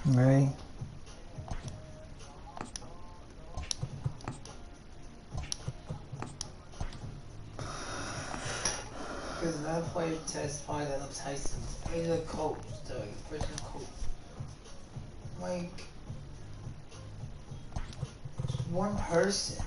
Right. Because another player testified that Tyson is a coach, the original coach. Like, one person.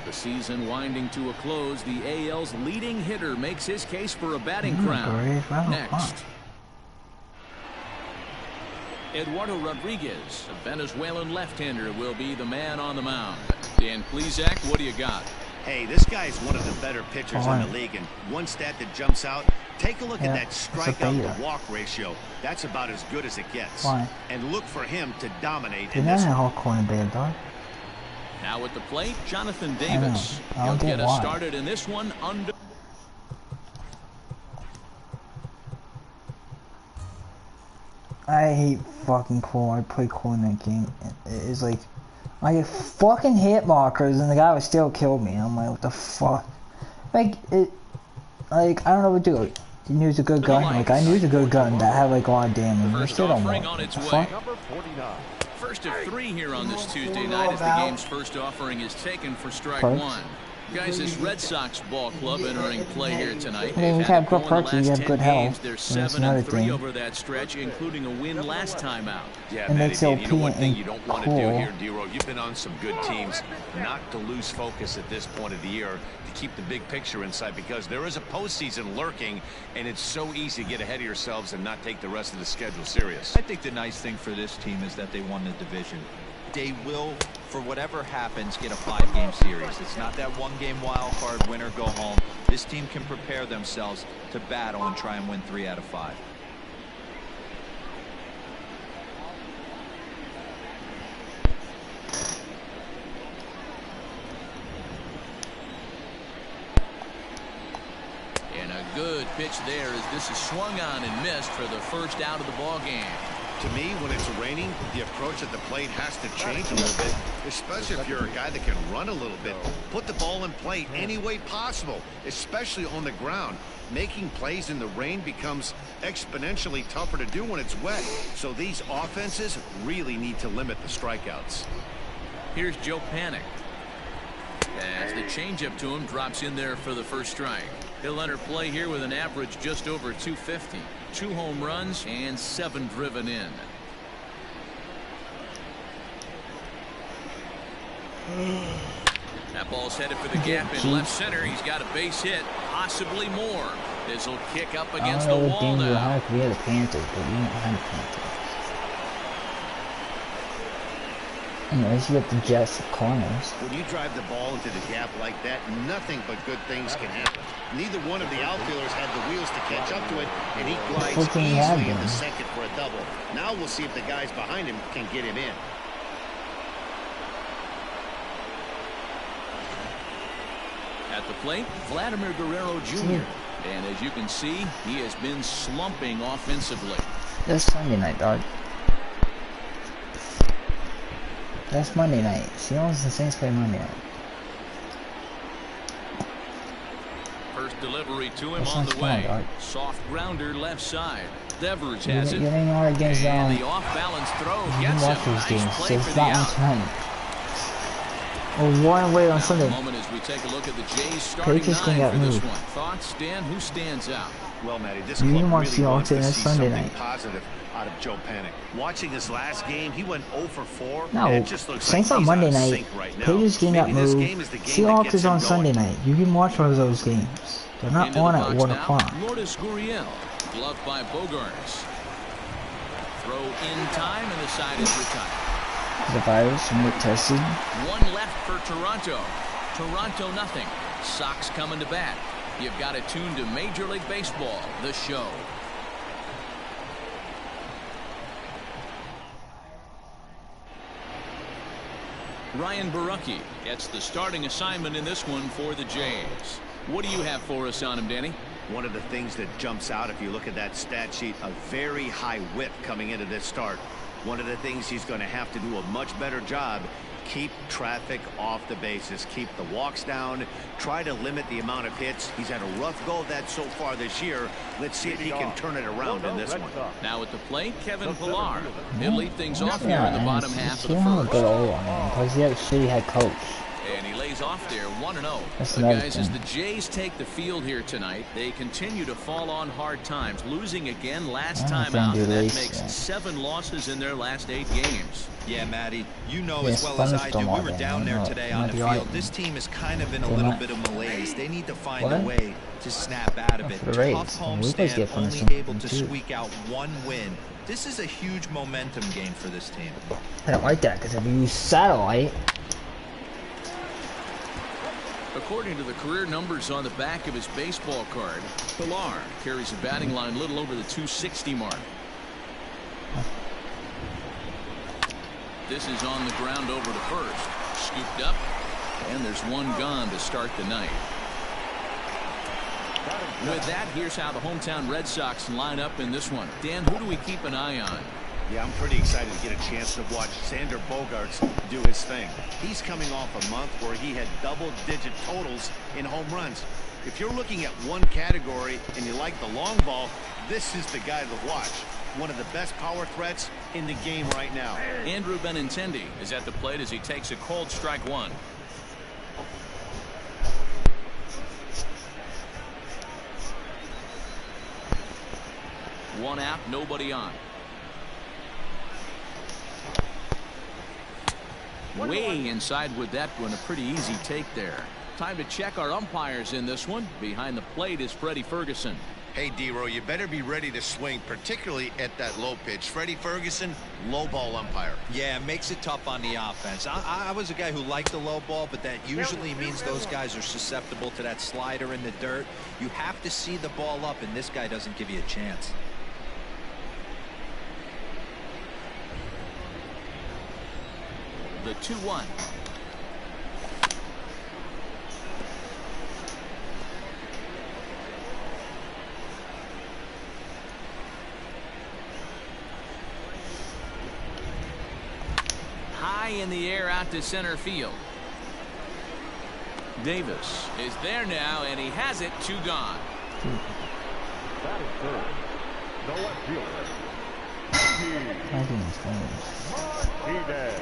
The season winding to a close, the AL's leading hitter makes his case for a batting crown. Next, Eduardo Rodriguez, a Venezuelan left-hander, will be the man on the mound. Dan Plesac, what do you got? Hey, this guy's one of the better pitchers in the league, and one stat that jumps out, take a look at that strikeout to walk ratio. That's about as good as it gets. And look for him to dominate in this one. Now at the plate, Jonathan Davis. He'll get us started in this one under. I hate fucking Cole. I play Cole in that game. It's like I get fucking hit markers and the guy would still kill me. I'm like, what the fuck? Like it. Like I don't know what to do. He knew a good gun. Like I knew a good gun that had like a lot of damage. I still don't want it. Number 49. First of 3 here on this Tuesday night as the game's first offering is taken for strike 1. Guys, this Red Sox ball club entering play here tonight. I mean, you have good perks, you have good health. They're 7-3 over that stretch, including a win last time out. Yeah, Matt, you know one thing you don't want to do here, D-Row, you've been on some good teams, not to lose focus at this point of the year, to keep the big picture in sight, because there is a postseason lurking, and it's so easy to get ahead of yourselves and not take the rest of the schedule serious. I think the nice thing for this team is that they won the division. They will, for whatever happens, get a 5-game series. It's not that 1-game wild card, win or go home. This team can prepare themselves to battle and try and win 3 out of 5. And a good pitch there as this is swung on and missed for the first out of the ball game. To me, when it's raining, the approach at the plate has to change a little bit, especially if you're a guy that can run a little bit. Put the ball in play any way possible, especially on the ground. Making plays in the rain becomes exponentially tougher to do when it's wet. So these offenses really need to limit the strikeouts. Here's Joe Panic. As the changeup to him drops in there for the first strike. He'll enter play here with an average just over 250. 2 home runs and 7 driven in. That ball's headed for the gap in left center. He's got a base hit, possibly more. This will kick up against the wall now. We had the Panthers, but we don't have the Panthers. Anyways, you get the Jets corners. When you drive the ball into the gap like that, nothing but good things can happen. Neither one of the outfielders had the wheels to catch up to it, and he glides easily into second for a double. Now we'll see if the guys behind him can get him in. At the plate, Vladimir Guerrero Jr. And as you can see, he has been slumping offensively. That's Sunday night, dog. That's Monday night. Seahawks and Saints play Monday night. First delivery to him on the way. Dog. Soft grounder left side. Devers has it. You're against and the off-balance throw gets him. Nice play for the out. Oh, one away on Sunday. Moment as we take a look at the Jays starting Patriots can nine get for this moved. one. Thoughts, Dan? Who stands out? Well, Matty, this You club want to really see wants Alton to this see Sunday something night. positive out of Joe Panic. Watching his last game, he went 0 for 4. No, and it just looks Saints like on he's Monday out of night. sync right now. Patriots game got Maybe this moved. game is the game that Seahawks gets is him on going. Sunday night. You can watch one of those games. They're not Into on the at box 1 now, o'clock. Lourdes Gurriel, gloved by Bogarts. Throw in time, and the side is retired. The virus and get tested. One left for Toronto. Toronto nothing. Sox coming to bat. You've got it tuned to Major League Baseball, the show. Ryan Borucki gets the starting assignment in this one for the Jays. What do you have for us on him, Danny? One of the things that jumps out if you look at that stat sheet, a very high whip coming into this start. One of the things he's going to have to do a much better job, keep traffic off the bases, keep the walks down, try to limit the amount of hits. He's had a rough go of that so far this year. Let's see if he can turn it around in this one. Now at the plate, Kevin Pillar. He'll lead things off here in the bottom half of the He don't have a good first. old on him because he had a shitty head coach. And he lays off there 1-0. That's But another guys, as thing. the Jays take the field here tonight, they continue to fall on hard times, losing again last I don't time think out. they And that raced makes that. 7 losses in their last 8 games. Yeah, Matty, you know Yes, as well as I do, thunderstorm we all were day. down there No, today it on might the be field. right. This team is kind of in a They're little not. bit of malaise. They need to find What? a way to snap out of it. For the Rays. Tough home We always stand, get from only this able to too. squeak out 1 win. This is a huge momentum gain for this team. I don't like that because if you use satellite, According to the career numbers on the back of his baseball card, Pillar carries a batting line a little over the 260 mark. This is on the ground over to first. Scooped up, and there's 1 gone to start the night. With that, here's how the hometown Red Sox line up in this one. Dan, who do we keep an eye on? Yeah, I'm pretty excited to get a chance to watch Xander Bogaerts do his thing. He's coming off a month where he had double-digit totals in home runs. If you're looking at one category and you like the long ball, this is the guy to watch. One of the best power threats in the game right now. Andrew Benintendi is at the plate as he takes a cold strike 1. One out, nobody on. Way inside with that one, a pretty easy take there. Time to check our umpires in this one. Behind the plate is Freddie Ferguson. Hey, D-Row, you better be ready to swing, particularly at that low pitch. Freddie Ferguson, low ball umpire. Yeah, it makes it tough on the offense. I was a guy who liked the low ball, but that usually means those guys are susceptible to that slider in the dirt. You have to see the ball up, and this guy doesn't give you a chance. The 2-1. High in the air out to center field. Davis is there now, and he has it. 2 gone. That is third. The left fielder. I think it's fine. Martinez.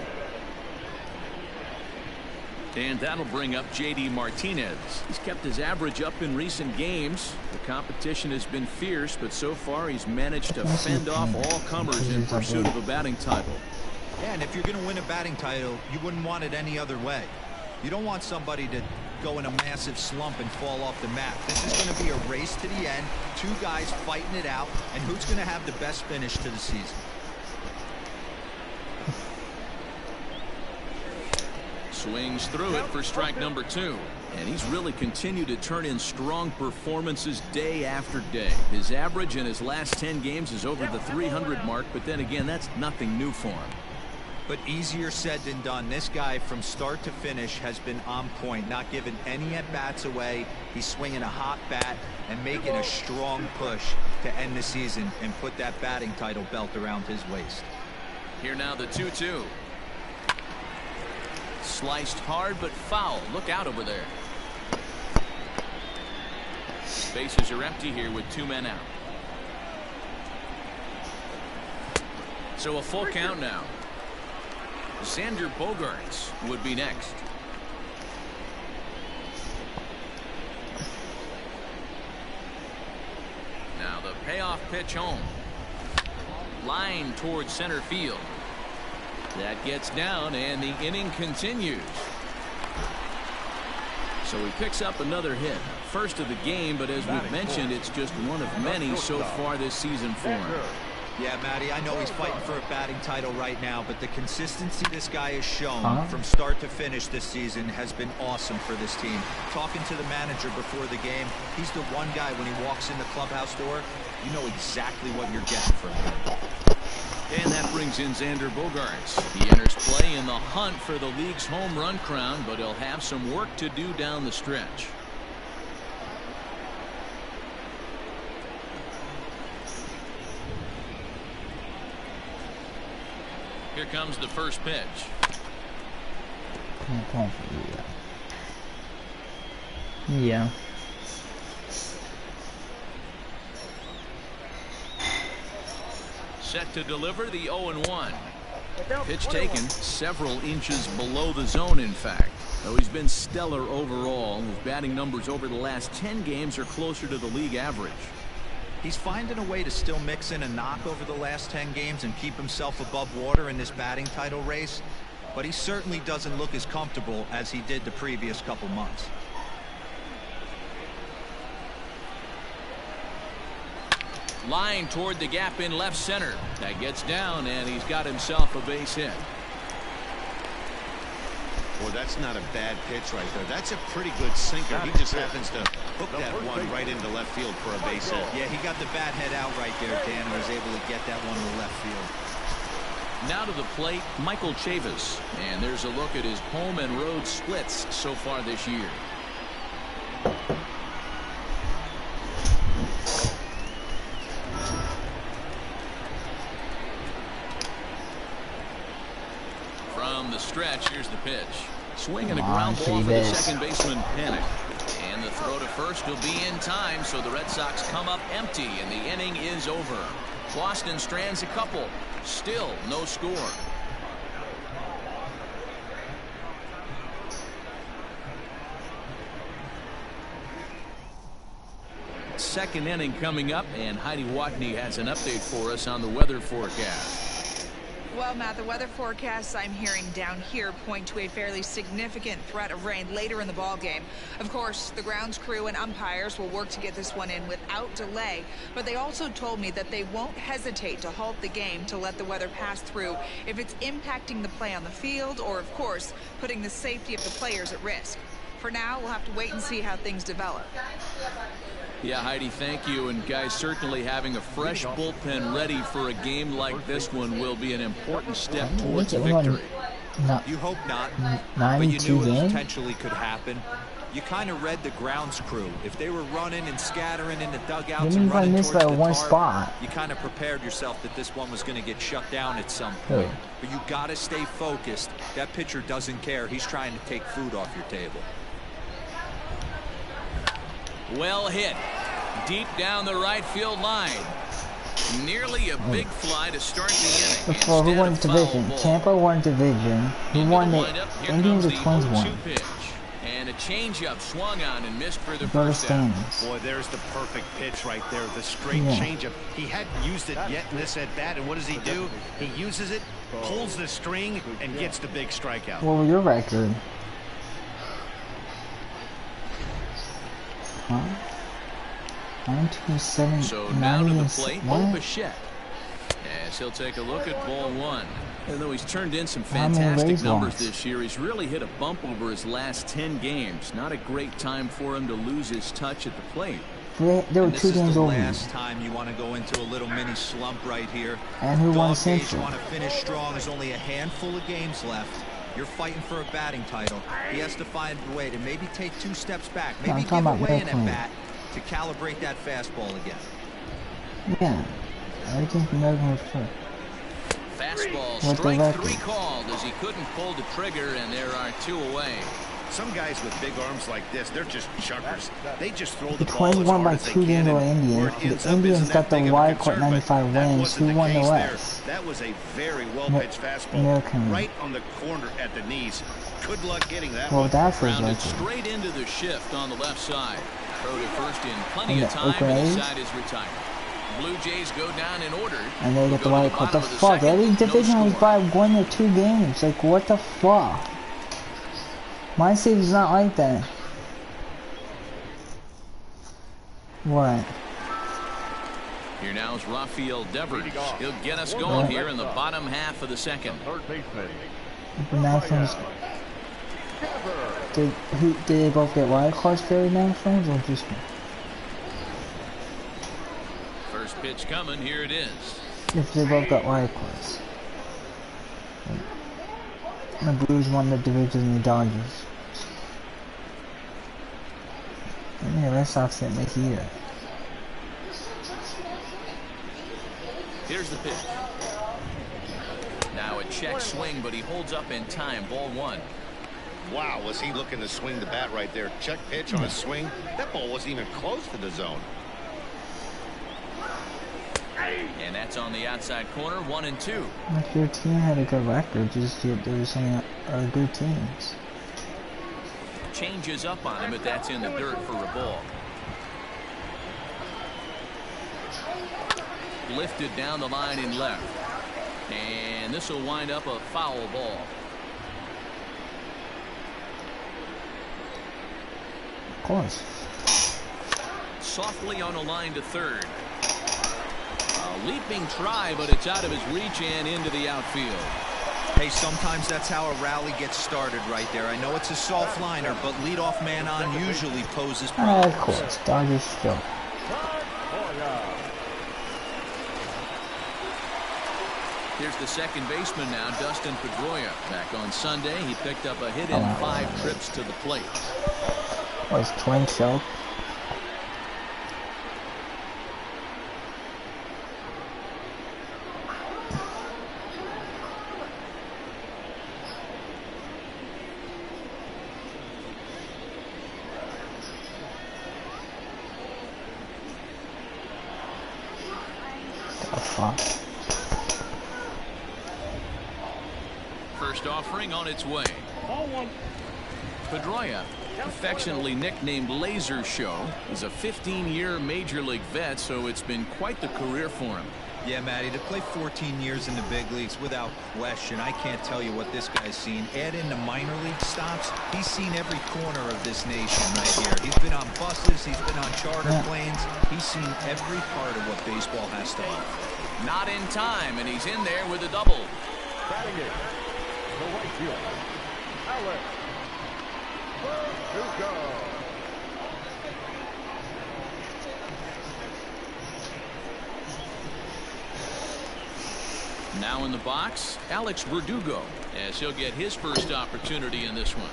And that'll bring up J.D. Martinez. He's kept his average up in recent games. The competition has been fierce, but so far he's managed to fend off all comers in pursuit of a batting title. Yeah, and if you're going to win a batting title, you wouldn't want it any other way. You don't want somebody to go in a massive slump and fall off the map. This is going to be a race to the end. 2 guys fighting it out, and who's going to have the best finish to the season? Swings through it for strike number 2. And he's really continued to turn in strong performances day after day. His average in his last 10 games is over the 300 mark, but then again, that's nothing new for him. But easier said than done. This guy from start to finish has been on point, not giving any at-bats away. He's swinging a hot bat and making a strong push to end the season and put that batting title belt around his waist. Here now the 2-2. Sliced hard but foul. Look out over there. Bases are empty here with 2 men out. So a full count now. Xander Bogaerts would be next. payoff pitch home. Line towards center field. That gets down, and the inning continues. So he picks up another hit. First of the game, but as we've mentioned, it's just one of many so far this season for him. Yeah, Matty, I know he's fighting for a batting title right now, but the consistency this guy has shown from start to finish this season has been awesome for this team. Talking to the manager before the game, he's the one guy when he walks in the clubhouse door, you know exactly what you're getting from him. And that brings in Xander Bogaerts. He enters play in the hunt for the league's home run crown, but he'll have some work to do down the stretch. Here comes the first pitch. Yeah. Set to deliver the 0-1. Pitch taken several inches below the zone, in fact. Though he's been stellar overall, his batting numbers over the last 10 games are closer to the league average. He's finding a way to still mix in a knock over the last 10 games and keep himself above water in this batting title race, but he certainly doesn't look as comfortable as he did the previous couple months. Line toward the gap in left center. That gets down, and he's got himself a base hit. Well, that's not a bad pitch right there. That's a pretty good sinker. He just happens to hook that one right into left field for a base hit. Yeah, he got the bat head out right there, Dan, and was able to get that one to left field. Now to the plate, Michael Chavis. And there's a look at his home and road splits so far this year. From the stretch, here's the pitch. Swing and a ground ball for the second baseman, Panic. And the throw to first will be in time, so the Red Sox come up empty, and the inning is over. Boston strands a couple. Still no score. Second inning coming up, and Heidi Watney has an update for us on the weather forecast. Well, Matt, the weather forecasts I'm hearing down here point to a fairly significant threat of rain later in the ball game. Of course, the grounds crew and umpires will work to get this one in without delay, but they also told me that they won't hesitate to halt the game to let the weather pass through if it's impacting the play on the field or, of course, putting the safety of the players at risk. For now, we'll have to wait and see how things develop. Yeah, Heidi, thank you. And guys, certainly having a fresh bullpen ready for a game like this one will be an important step towards victory. You hope not, but 92 you knew it games? potentially could happen. You kind of read the grounds crew. If they were running and scattering in the dugouts and running towards the one tarp, spot. you kind of prepared yourself that this one was going to get shut down at some point. But you got to stay focused. That pitcher doesn't care. He's trying to take food off your table. Well hit. Deep down the right field line. Nearly a big fly to start the inning. Before, who won the division? Tampa won division. Who won the Indians or Twins won? And a changeup swung on and missed for the Go to first down. standings. Boy, there's the perfect pitch right there. The straight changeup. He hadn't used it yet in this at bat, and what does he do? He uses it, pulls the string, and gets the big strikeout. What was your record? Huh? 927. So now to the plate, Bo Bichette. As he'll take a look at ball one. And though he's turned in some fantastic numbers this year, he's really hit a bump over his last 10 games. Not a great time for him to lose his touch at the plate. There were 2 games over. This is the last time you want to go into a little mini slump right here. And who won Central? Central? Want to finish strong. There's only a handful of games left. You're fighting for a batting title. He has to find a way to maybe take 2 steps back. Maybe give away an at-bat to calibrate that fastball again. Yeah. Everything's American was first. Fastball, strike 3 called as he couldn't pull the trigger, and there are 2 away. Some guys with big arms like this, they're just chuckers. They just throw the The ball Twins as won by hard as they 2 games can. over Indians. The Indians got the wild card 95 wins. Who won the West? That was a very well-pitched fastball American. right on the corner at the knees. Good luck getting that Well, one. that's his Grounded record. straight into the shift on the left side. Throw to first in plenty of time, and the side is retired. Blue Jays go down in order. And they get the wild card. The fuck? Every division is by 1 or 2 games. Like, what the fuck? My city's not like that. What? Here now is Rafael Devers. He'll get us going here in the bottom half of the second. The Nationals. Did they both get wild cards for the Nationals or just me? First pitch coming. Here it is. If they both got wild cards. The Blues won the division and the Dodgers. And the Red Sox didn't make either. Here's the pitch. Now a check swing, but he holds up in time. Ball 1. Wow, was he looking to swing the bat right there? Check pitch on a swing. That ball wasn't even close to the zone. And that's on the outside corner. 1-2. If your team had a good record, just there was some good teams. Changes up on him, but that's in the dirt for a ball. Lifted down the line in left. And this will wind up a foul ball. Of course. Softly on a line to third. A leaping try, but it's out of his reach and into the outfield. Hey, sometimes that's how a rally gets started right there. I know it's a soft liner, but leadoff man on usually poses problems. Of course, Dodgers still. Here's the second baseman now, Dustin Pedroia. Back on Sunday, he picked up a hit in 5 trips to the plate. Was twin choke. The fuck. First offering on its way. Pedroia, affectionately nicknamed Laser Show, is a 15-year major league vet, so it's been quite the career for him. Yeah, Matty, to play 14 years in the big leagues, without question, I can't tell you what this guy's seen. Add in the minor league stops, he's seen every corner of this nation right here. He's been on buses, he's been on charter planes. He's seen every part of what baseball has to offer. Not in time, and he's in there with a double. Batting it, the right fielder, Alex Verdugo. Now in the box, Alex Verdugo, as he'll get his first opportunity in this one.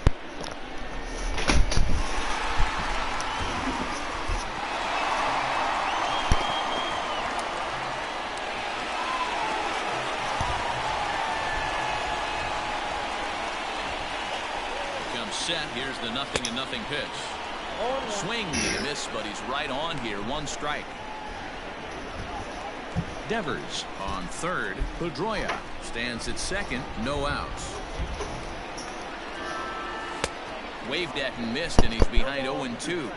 Comes set. Here's the 0-0 pitch. Swing and a miss, but he's right on here. 1 strike. Devers on third. Pedroia stands at second. No outs. Waved at and missed, and he's behind 0-2.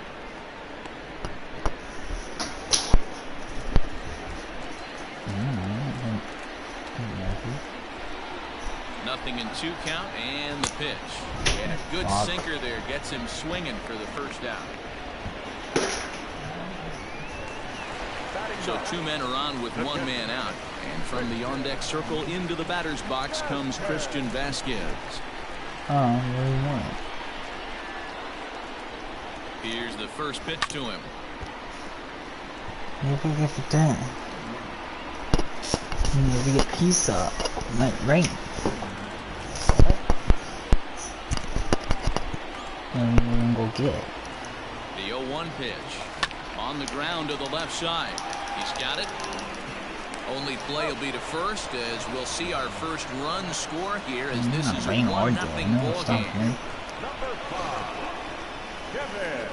Nothing in 2 count, and the pitch. And a good sinker there gets him swinging for the first out. So 2 men are on with 1 man out. And from the on-deck circle into the batter's box comes Christian Vasquez. Oh, really not. Here's the first pitch to him. Maybe we get for that. Maybe we get pizza. Might rain. And we're gonna go get it. The 0-1 pitch. On the ground to the left side. He's got it. Only play will be to first, as we'll see our first run score here, as this is a 1-0 ball game. Number 5, Kevin.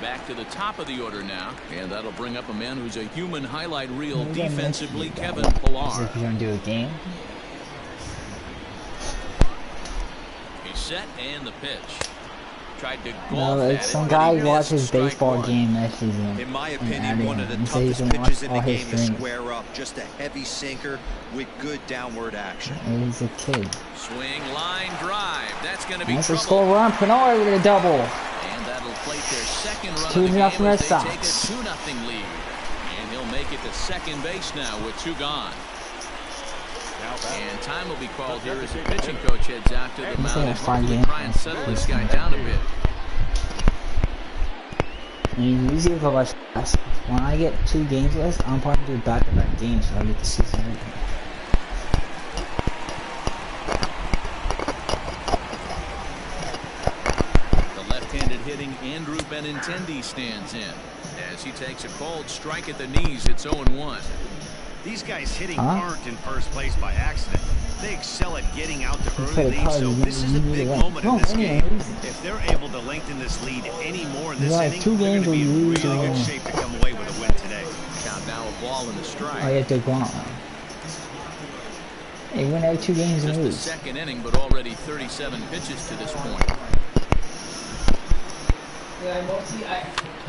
Back to the top of the order now, and that'll bring up a man who's a human highlight reel defensively, Kevin Pillar. As if you're gonna do a game. set and the pitch. Tried to golf No, at it's it, some but guy he missed. watches Strike baseball one. game that season. In my and opinion, added one of him. the He said he's toughest gonna pitches watch in the all his game to streams. square up. Just a heavy sinker with good downward action. And he's a kid. Swing, line, drive. That's going to be That's a trouble. score run. Pinoy with a double. And that'll plate their second run of 2-0 the game Red as they take a Sox. 2-0 lead. And he'll make it to second base now with 2 gone. And time will be called here as the pitching coach heads out to the mound and hopefully try and settle this guy down a bit. I mean, easy to go by fast. When I get 2 games left, I'm probably do back-to-back games so I get to see everything. The left-handed hitting Andrew Benintendi stands in. As he takes a cold strike at the knees, it's 0-1. These guys hitting aren't in first place by accident. They excel at getting out to early Play leads, so this is a big moment in this game. If they're able to lengthen this lead any more in this inning, they're going to be in really good shape to come away with a win today. Count now a ball and a strike. Oh, you have to go on. Hey, win every 2 games and Just the lose. second inning, but already 37 pitches to this point.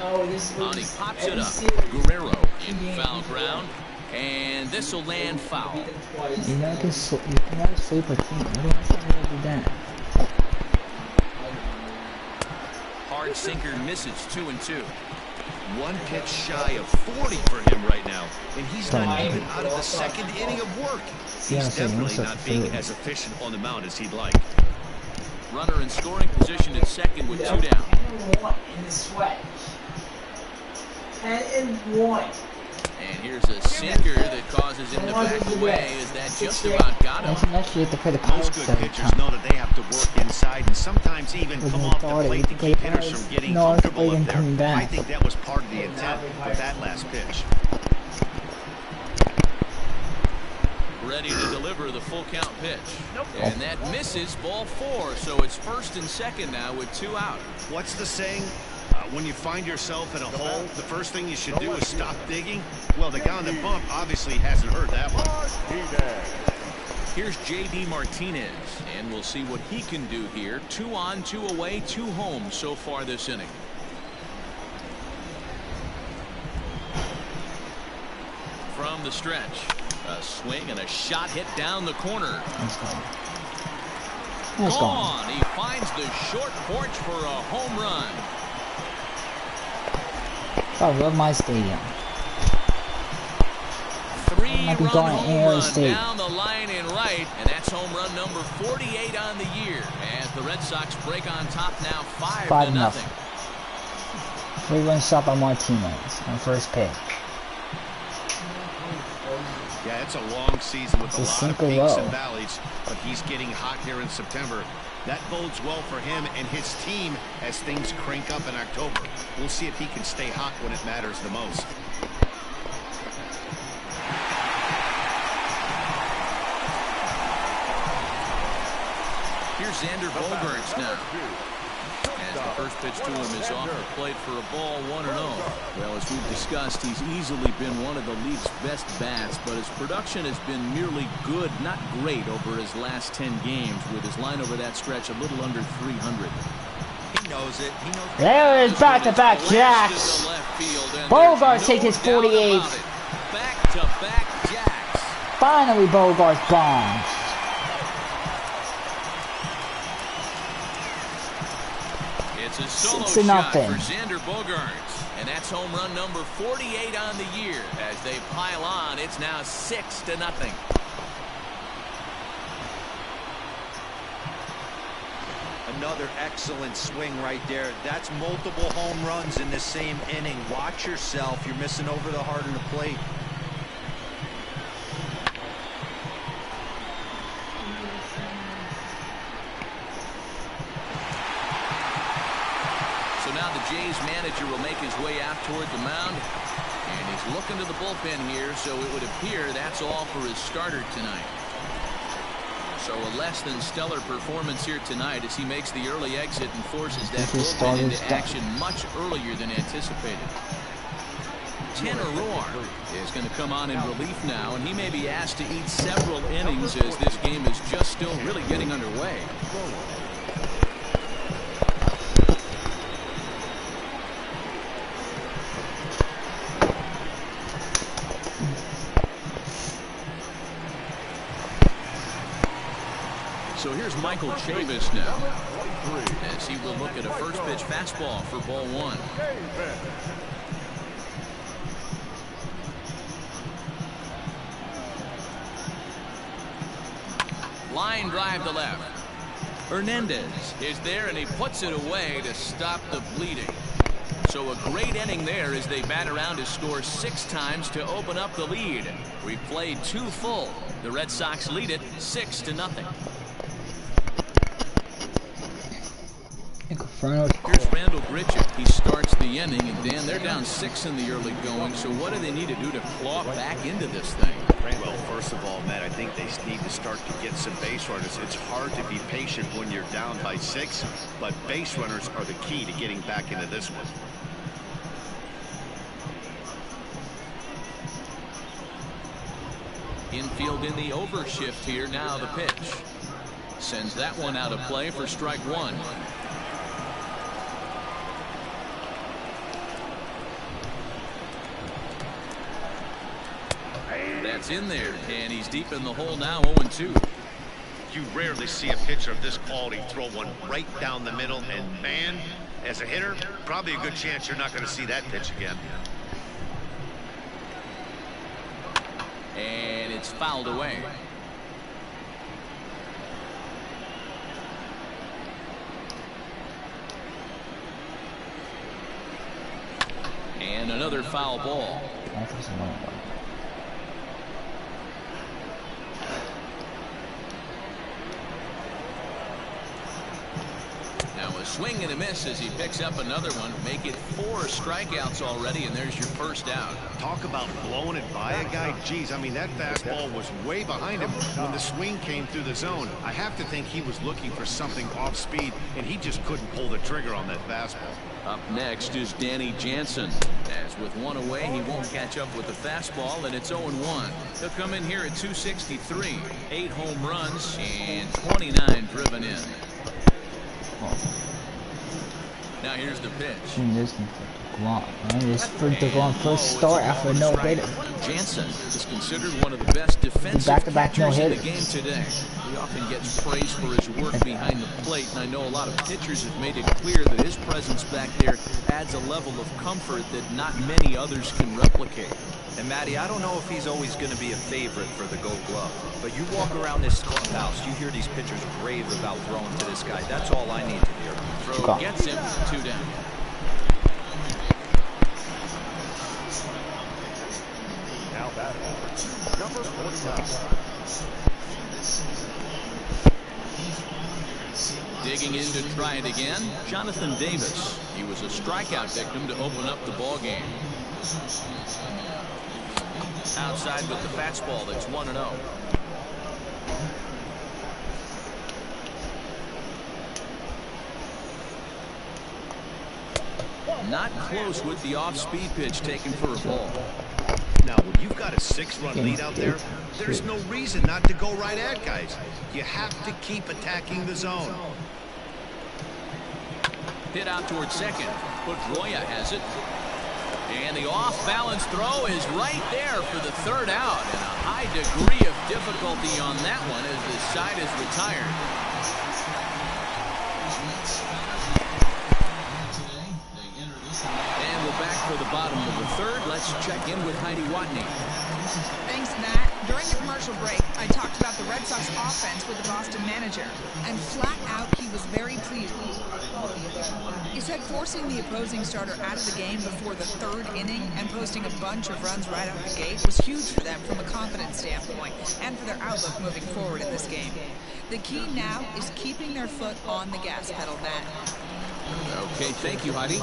On he pops it up. Guerrero in foul ground. And this will land foul. You never sleep a team. What do I do that? Hard sinker misses 2-2. 1 pitch shy of 40 for him right now, and he's not even out of the second inning of work. He's definitely not being as efficient on the mound as he'd like. Runner in scoring position at second with 2 down. In the sweat. 10-1. And here's a sinker that causes him to back away as that just about got him. Actually, you have to play the Most good pitchers know that they have to work inside and sometimes even come off the plate to keep hitters from getting comfortable up there. I think that was part of the intent with that last pitch. Ready to deliver the full count pitch. And that misses ball 4, so it's first and second now with 2 out. What's the saying? When you find yourself in a hole, the first thing you should do is stop digging. Well, the guy on the bump obviously hasn't heard that one. Here's J.D. Martinez, and we'll see what he can do here. 2 on, 2 away, 2 home so far this inning. From the stretch, a swing and a shot hit down the corner. Gone. He finds the short porch for a home run. I love my stadium. 3-run home run down the line and right, and that's home run number 48 on the year. As the Red Sox break on top now 5-0. 3-run shot by Martinez on first pitch. Yeah, it's a long season with a lot of peaks and valleys, but he's getting hot here in September. That bodes well for him and his team as things crank up in October. We'll see if he can stay hot when it matters the most. Here's Xander Bogaerts now. As the first pitch to him is off the plate for a ball, 1-0. Well, as we've discussed, he's easily been one of the league's best bats, but his production has been merely good, not great, over his last 10 games, with his line over that stretch a little under 300. He knows it. He knows. There is back-to-back jacks. Bogaerts takes his 48th. Back-to-back jacks. Finally, Bogaerts bombs. It's a solo shot for Xander Bogaerts, and that's home run number 48 on the year. As they pile on, it's now 6-0. Another excellent swing right there. That's multiple home runs in the same inning. Watch yourself. You're missing over the heart of the plate. So now the Jays manager will make his way out toward the mound, and he's looking to the bullpen here, so it would appear that's all for his starter tonight. So a less than stellar performance here tonight as he makes the early exit and forces that bullpen into action much earlier than anticipated. Tanner Roar is going to come on in relief now, and he may be asked to eat several innings as this game is just still really getting underway. So here's Michael Chavis now, as he will look at a first pitch fastball for ball one. Line drive to left. Hernandez is there, and he puts it away to stop the bleeding. So a great inning there as they bat around to score 6 times to open up the lead. We played 2 full. The Red Sox lead it 6-0. Here's Randall Grichuk. He starts the inning, and Dan, they're down 6 in the early going. So what do they need to do to claw back into this thing? Well, first of all, Matt, I think they need to start to get some base runners. It's hard to be patient when you're down by 6, but base runners are the key to getting back into this one. Infield in the overshift here. Now the pitch. Sends that one out of play for strike 1. That's in there, and he's deep in the hole now, 0-2. You rarely see a pitcher of this quality throw one right down the middle, and man, as a hitter, probably a good chance you're not going to see that pitch again. And it's fouled away. And another foul ball. Now a swing and a miss as he picks up another one. Make it 4 strikeouts already, and there's your first out. Talk about blowing it by a guy. Geez, I mean, that fastball was way behind him when the swing came through the zone. I have to think he was looking for something off speed, and he just couldn't pull the trigger on that fastball. Up next is Danny Jansen. As with 1 away, he won't catch up with the fastball, and it's 0-1. He'll come in here at 263. 8 home runs and 29 driven in. Now here's the pitch. This for first start after no hitter. Jansen is considered one of the best defensive catchers in the game today. He often gets praised for his work behind the plate, and I know a lot of pitchers have made it clear that his presence back there adds a level of comfort that not many others can replicate. And Matty, I don't know if he's always going to be a favorite for the Gold Glove, but you walk around this clubhouse, you hear these pitchers rave about throwing to this guy. That's all I need to hear. Throw gets him, 2 down. Now batting, number 49. Digging in to try it again, Jonathan Davis. He was a strikeout victim to open up the ball game. Outside with the fastball, that's 1-0. Not close with the off-speed pitch taken for a ball. Now, when you've got a 6-run lead out there, there's no reason not to go right at guys. You have to keep attacking the zone. Hit out towards second. Pedroia has it. And the off-balance throw is right there for the 3rd out. And a high degree of difficulty on that one as the side is retired. And we're back for the bottom of the 3rd. Let's check in with Heidi Watney. Thanks, Matt. During the commercial break, I talked about the Red Sox offense with the Boston manager, and flat out, he was very pleased. He said forcing the opposing starter out of the game before the 3rd inning and posting a bunch of runs right out the gate was huge for them from a confidence standpoint and for their outlook moving forward in this game. The key now is keeping their foot on the gas pedal, Matt. Okay, thank you, Heidi.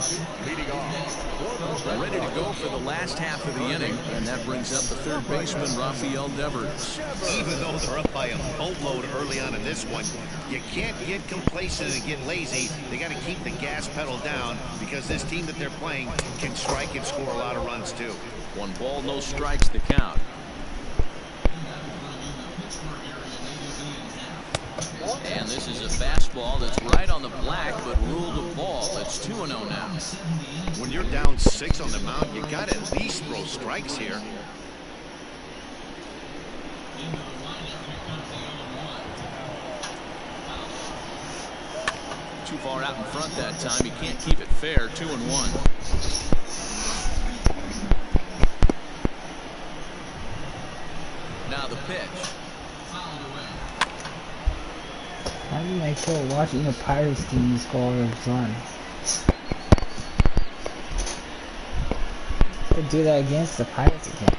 We're ready to go for the last half of the inning, and that brings up the 3rd baseman, Rafael Devers. Even though they're up by a boatload early on in this one, you can't get complacent and get lazy. They got to keep the gas pedal down because this team that they're playing can strike and score a lot of runs too. 1 ball, no strikes, the count. And this is a fastball that's right on the black, but ruled a ball. It's 2-0 now. When you're down 6 on the mound, you got to at least throw strikes here. too far out in front that time. He can't keep it fair. 2-1. Now the pitch. How do I feel watching the Pirates team score a run? Could do that against the Pirates again.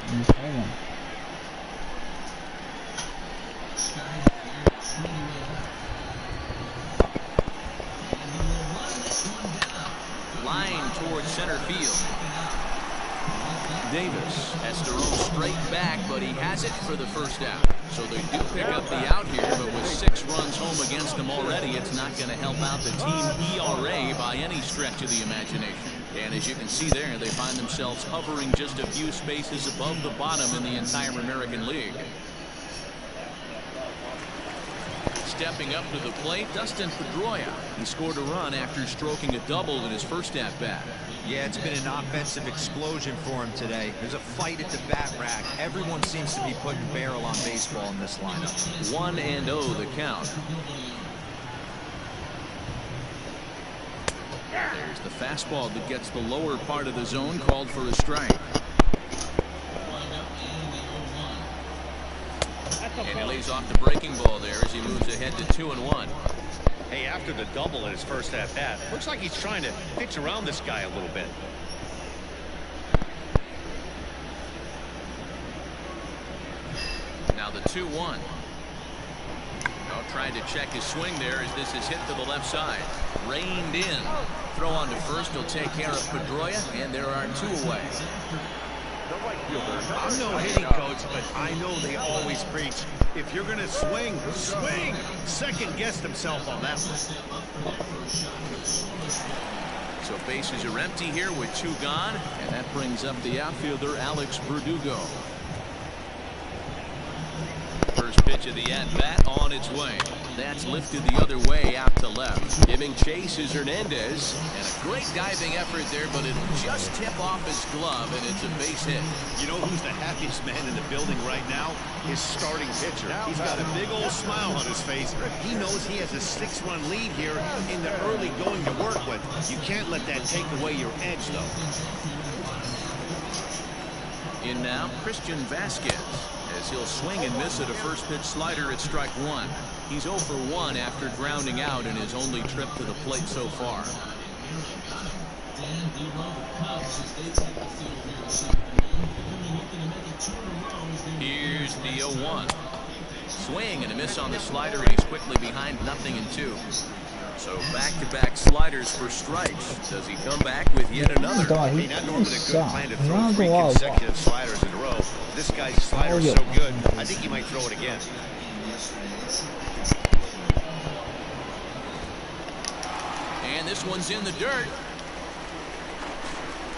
Line towards center field. Davis has to roll straight back, but he has it for the first out. So they do pick up the out here, but with 6 runs home against them already, it's not going to help out the team ERA by any stretch of the imagination. And as you can see there, they find themselves hovering just a few spaces above the bottom in the entire American League. Stepping up to the plate, Dustin Pedroia. He scored a run after stroking a double in his first at-bat. Yeah, it's been an offensive explosion for him today. There's a fight at the bat rack. Everyone seems to be putting barrel on baseball in this lineup. 1-0 the count. There's the fastball that gets the lower part of the zone, called for a strike. And he lays off the breaking ball there as he moves ahead to 2-1. Hey, after the double in his first at-bat, looks like he's trying to pitch around this guy a little bit. Now the 2-1. Trying to check his swing there as this is hit to the left side. Reined in. Throw on to first will take care of Pedroia, and there are 2 away. I'm no hitting coach, but I know they always preach, if you're going to swing, swing. Second guessed himself on that one. So bases are empty here with 2 gone, and that brings up the outfielder Alex Verdugo. First pitch of the at-bat on its way. That's lifted the other way out to left. Giving chase is Hernandez. And a great diving effort there, but it'll just tip off his glove, and it's a base hit. You know who's the happiest man in the building right now? His starting pitcher. He's got a big old smile on his face. He knows he has a 6-run lead here in the early going to work with. You can't let that take away your edge, though. In now, Christian Vasquez, as he'll swing and miss at a first pitch slider at strike 1. He's 0 for 1 after grounding out in his only trip to the plate so far. Here's the 0-1. Swing and a miss on the slider, and he's quickly behind 0-2. So back-to-back sliders for strikes. Does he come back with yet another? Not normally a good plan to throw 3 consecutive sliders in a row. This guy's slider is so good, I think he might throw it again. And this one's in the dirt.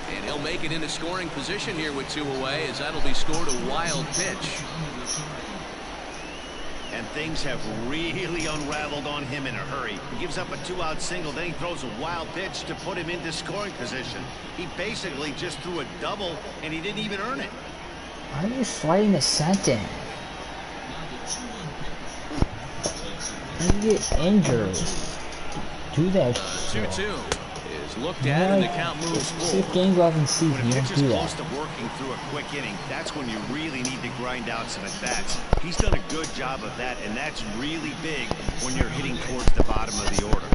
And he'll make it into scoring position here with 2 away, as that'll be scored a wild pitch. And things have really unraveled on him in a hurry. He gives up a 2-out single, then he throws a wild pitch to put him into scoring position. He basically just threw a double, and he didn't even earn it. Why are you sliding the center? You get injured. Do that. 2-2 is looked at, and the count moves forward. 6 games off and see if you don't do that. Close to working through a quick inning, that's when you really need to grind out some at-bats. He's done a good job of that, and that's really big when you're hitting towards the bottom of the order.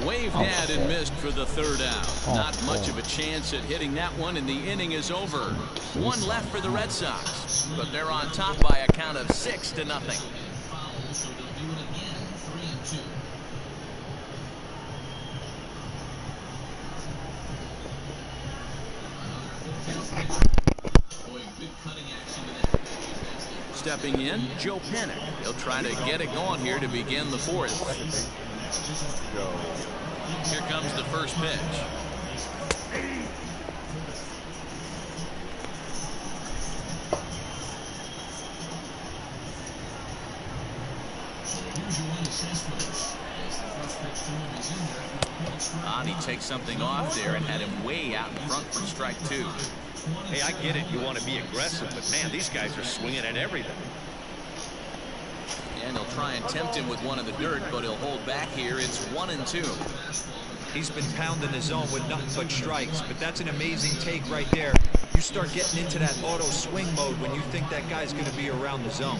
Waved at and missed for the 3rd out. Not much of a chance at hitting that one, and the inning is over. 1 left for the Red Sox, but they're on top by a count of 6-0. Stepping in, Joe Panic. He'll try to get it going here to begin the 4th. Here comes the first pitch. He takes something off there and had him way out in front for strike 2. Hey, I get it. You want to be aggressive, but man, these guys are swinging at everything. And they'll try and tempt him with one in the dirt, but he'll hold back here. It's 1-2. He's been pounding the zone with nothing but strikes, but that's an amazing take right there. You start getting into that auto swing mode when you think that guy's going to be around the zone.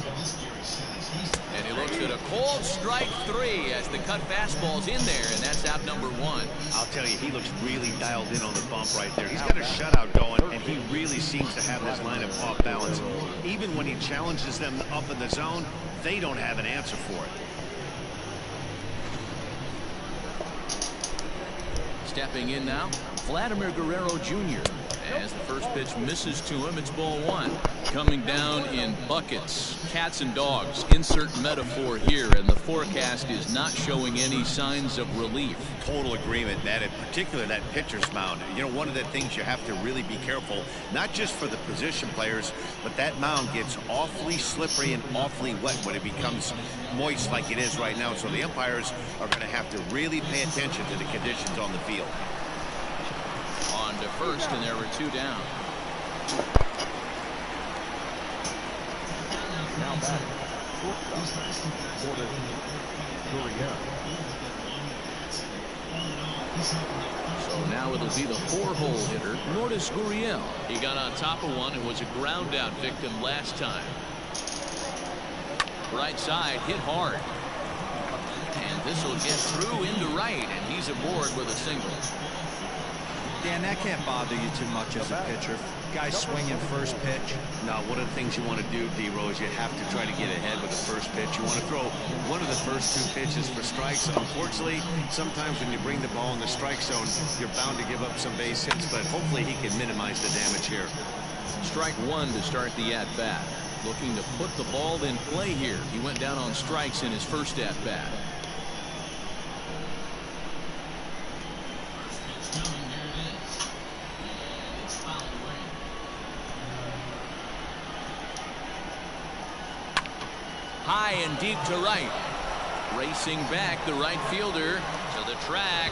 And he looks at a cold strike 3 as the cut fastball's in there, and that's out number 1. I'll tell you, he looks really dialed in on the bump right there. He's got a shutout going, and he really seems to have this lineup off balance. Even when he challenges them up in the zone, they don't have an answer for it. Stepping in now, Vladimir Guerrero Jr. As the first pitch misses to him, it's ball 1. Coming down in buckets, cats and dogs, insert metaphor here, and the forecast is not showing any signs of relief. Total agreement. That in particular, that pitcher's mound. You know, one of the things you have to really be careful, not just for the position players, but that mound gets awfully slippery and awfully wet when it becomes moist like it is right now. So the umpires are going to have to really pay attention to the conditions on the field. On to first, and there were 2 down. Now back. So now it'll be the 4-hole hitter, Lourdes Gurriel. He got on top of one and was a ground out victim last time. Right side hit hard. And this will get through into right, and he's aboard with a single. Dan, that can't bother you too much as a pitcher. Guy swinging first pitch. Now, one of the things you want to do, D-Row, is you have to try to get ahead with the first pitch. You want to throw one of the first 2 pitches for strikes. Unfortunately, sometimes when you bring the ball in the strike zone, you're bound to give up some base hits, but hopefully he can minimize the damage here. Strike 1 to start the at-bat. Looking to put the ball in play here. He went down on strikes in his first at-bat. High and deep to right. Racing back, the right fielder to the track.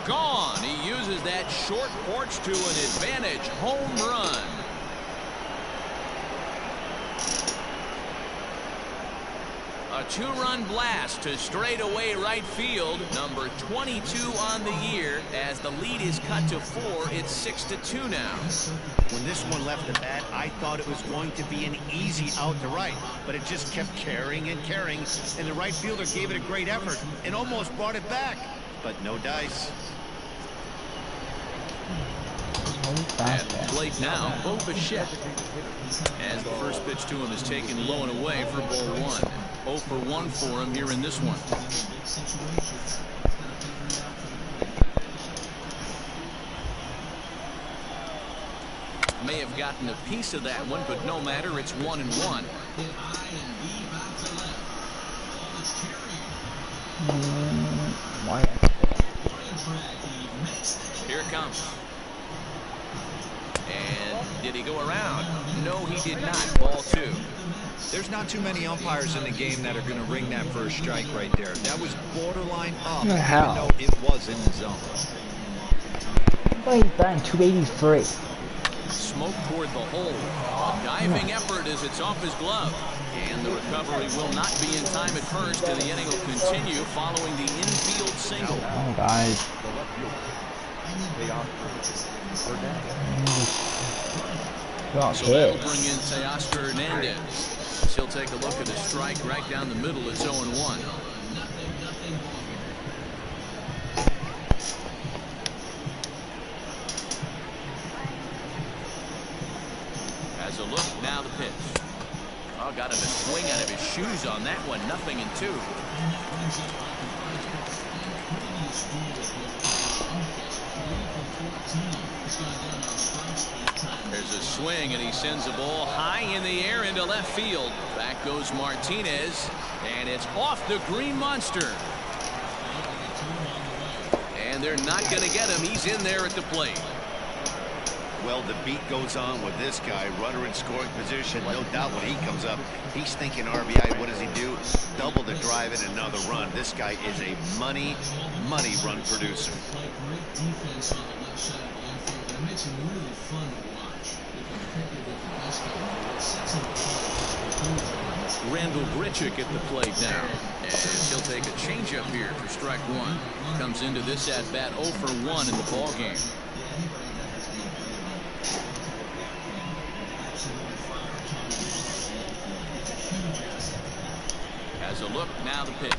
Gone. He uses that short porch to an advantage. Home run. A 2-run blast to straightaway right field. Number 22 on the year. As the lead is cut to 4, it's 6-2 now. When this one left the bat, I thought it was going to be an easy out to right, but it just kept carrying and carrying, and the right fielder gave it a great effort and almost brought it back, but no dice. At the plate now, Bo Bichette. As the first pitch to him is taken low and away for ball 1. 0 for 1 for him here in this one. May have gotten a piece of that one, but no matter, it's 1-1. Here it comes. And did he go around? No, he did not. Ball 2. There's not too many umpires in the game that are going to ring that first strike right there. That was borderline up, even though it was in the zone. Wait, batting 283. Smoke toward the hole. A diving effort as it's off his glove. And the recovery will not be in time at first, and the inning will continue following the infield single. Oh, guys. So that'll bring in Teoscar Hernandez. He'll take a look at a strike right down the middle. It's 0-1. As a look, now the pitch. Oh, got him a swing out of his shoes on that one. 0-2. There's a swing, and he sends the ball high in the air into left field. Back goes Martinez, and it's off the green monster. And they're not going to get him. He's in there at the plate. Well, the beat goes on with this guy. Runner in scoring position. No doubt when he comes up, he's thinking RBI. What does he do? Double the drive and another run. This guy is a money run producer. Randall Grichuk at the plate now, as he'll take a changeup here for strike one. Comes into this at bat 0 for 1 in the ball game. Has a look, now the pitch.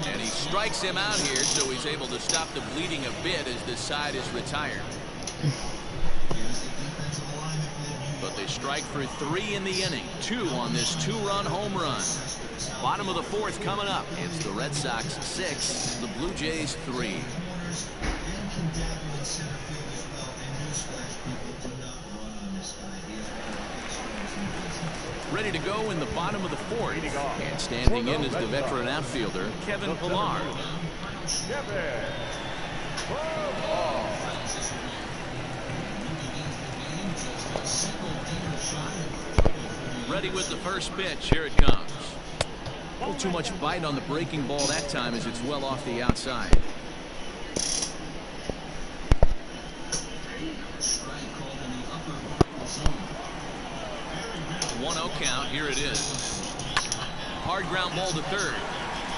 And he strikes him out here, so he's able to stop the bleeding a bit as this side is retired. But they strike for 3 in the inning, 2 on this 2-run home run. Bottom of the 4th coming up. It's the Red Sox 6, the Blue Jays 3. Ready to go in the bottom of the 4th. And standing in is the veteran outfielder, Kevin Pillar. Ready with the first pitch. Here it comes. A little too much bite on the breaking ball that time as it's well off the outside. 1-0 count. Here it is. Hard ground ball to third.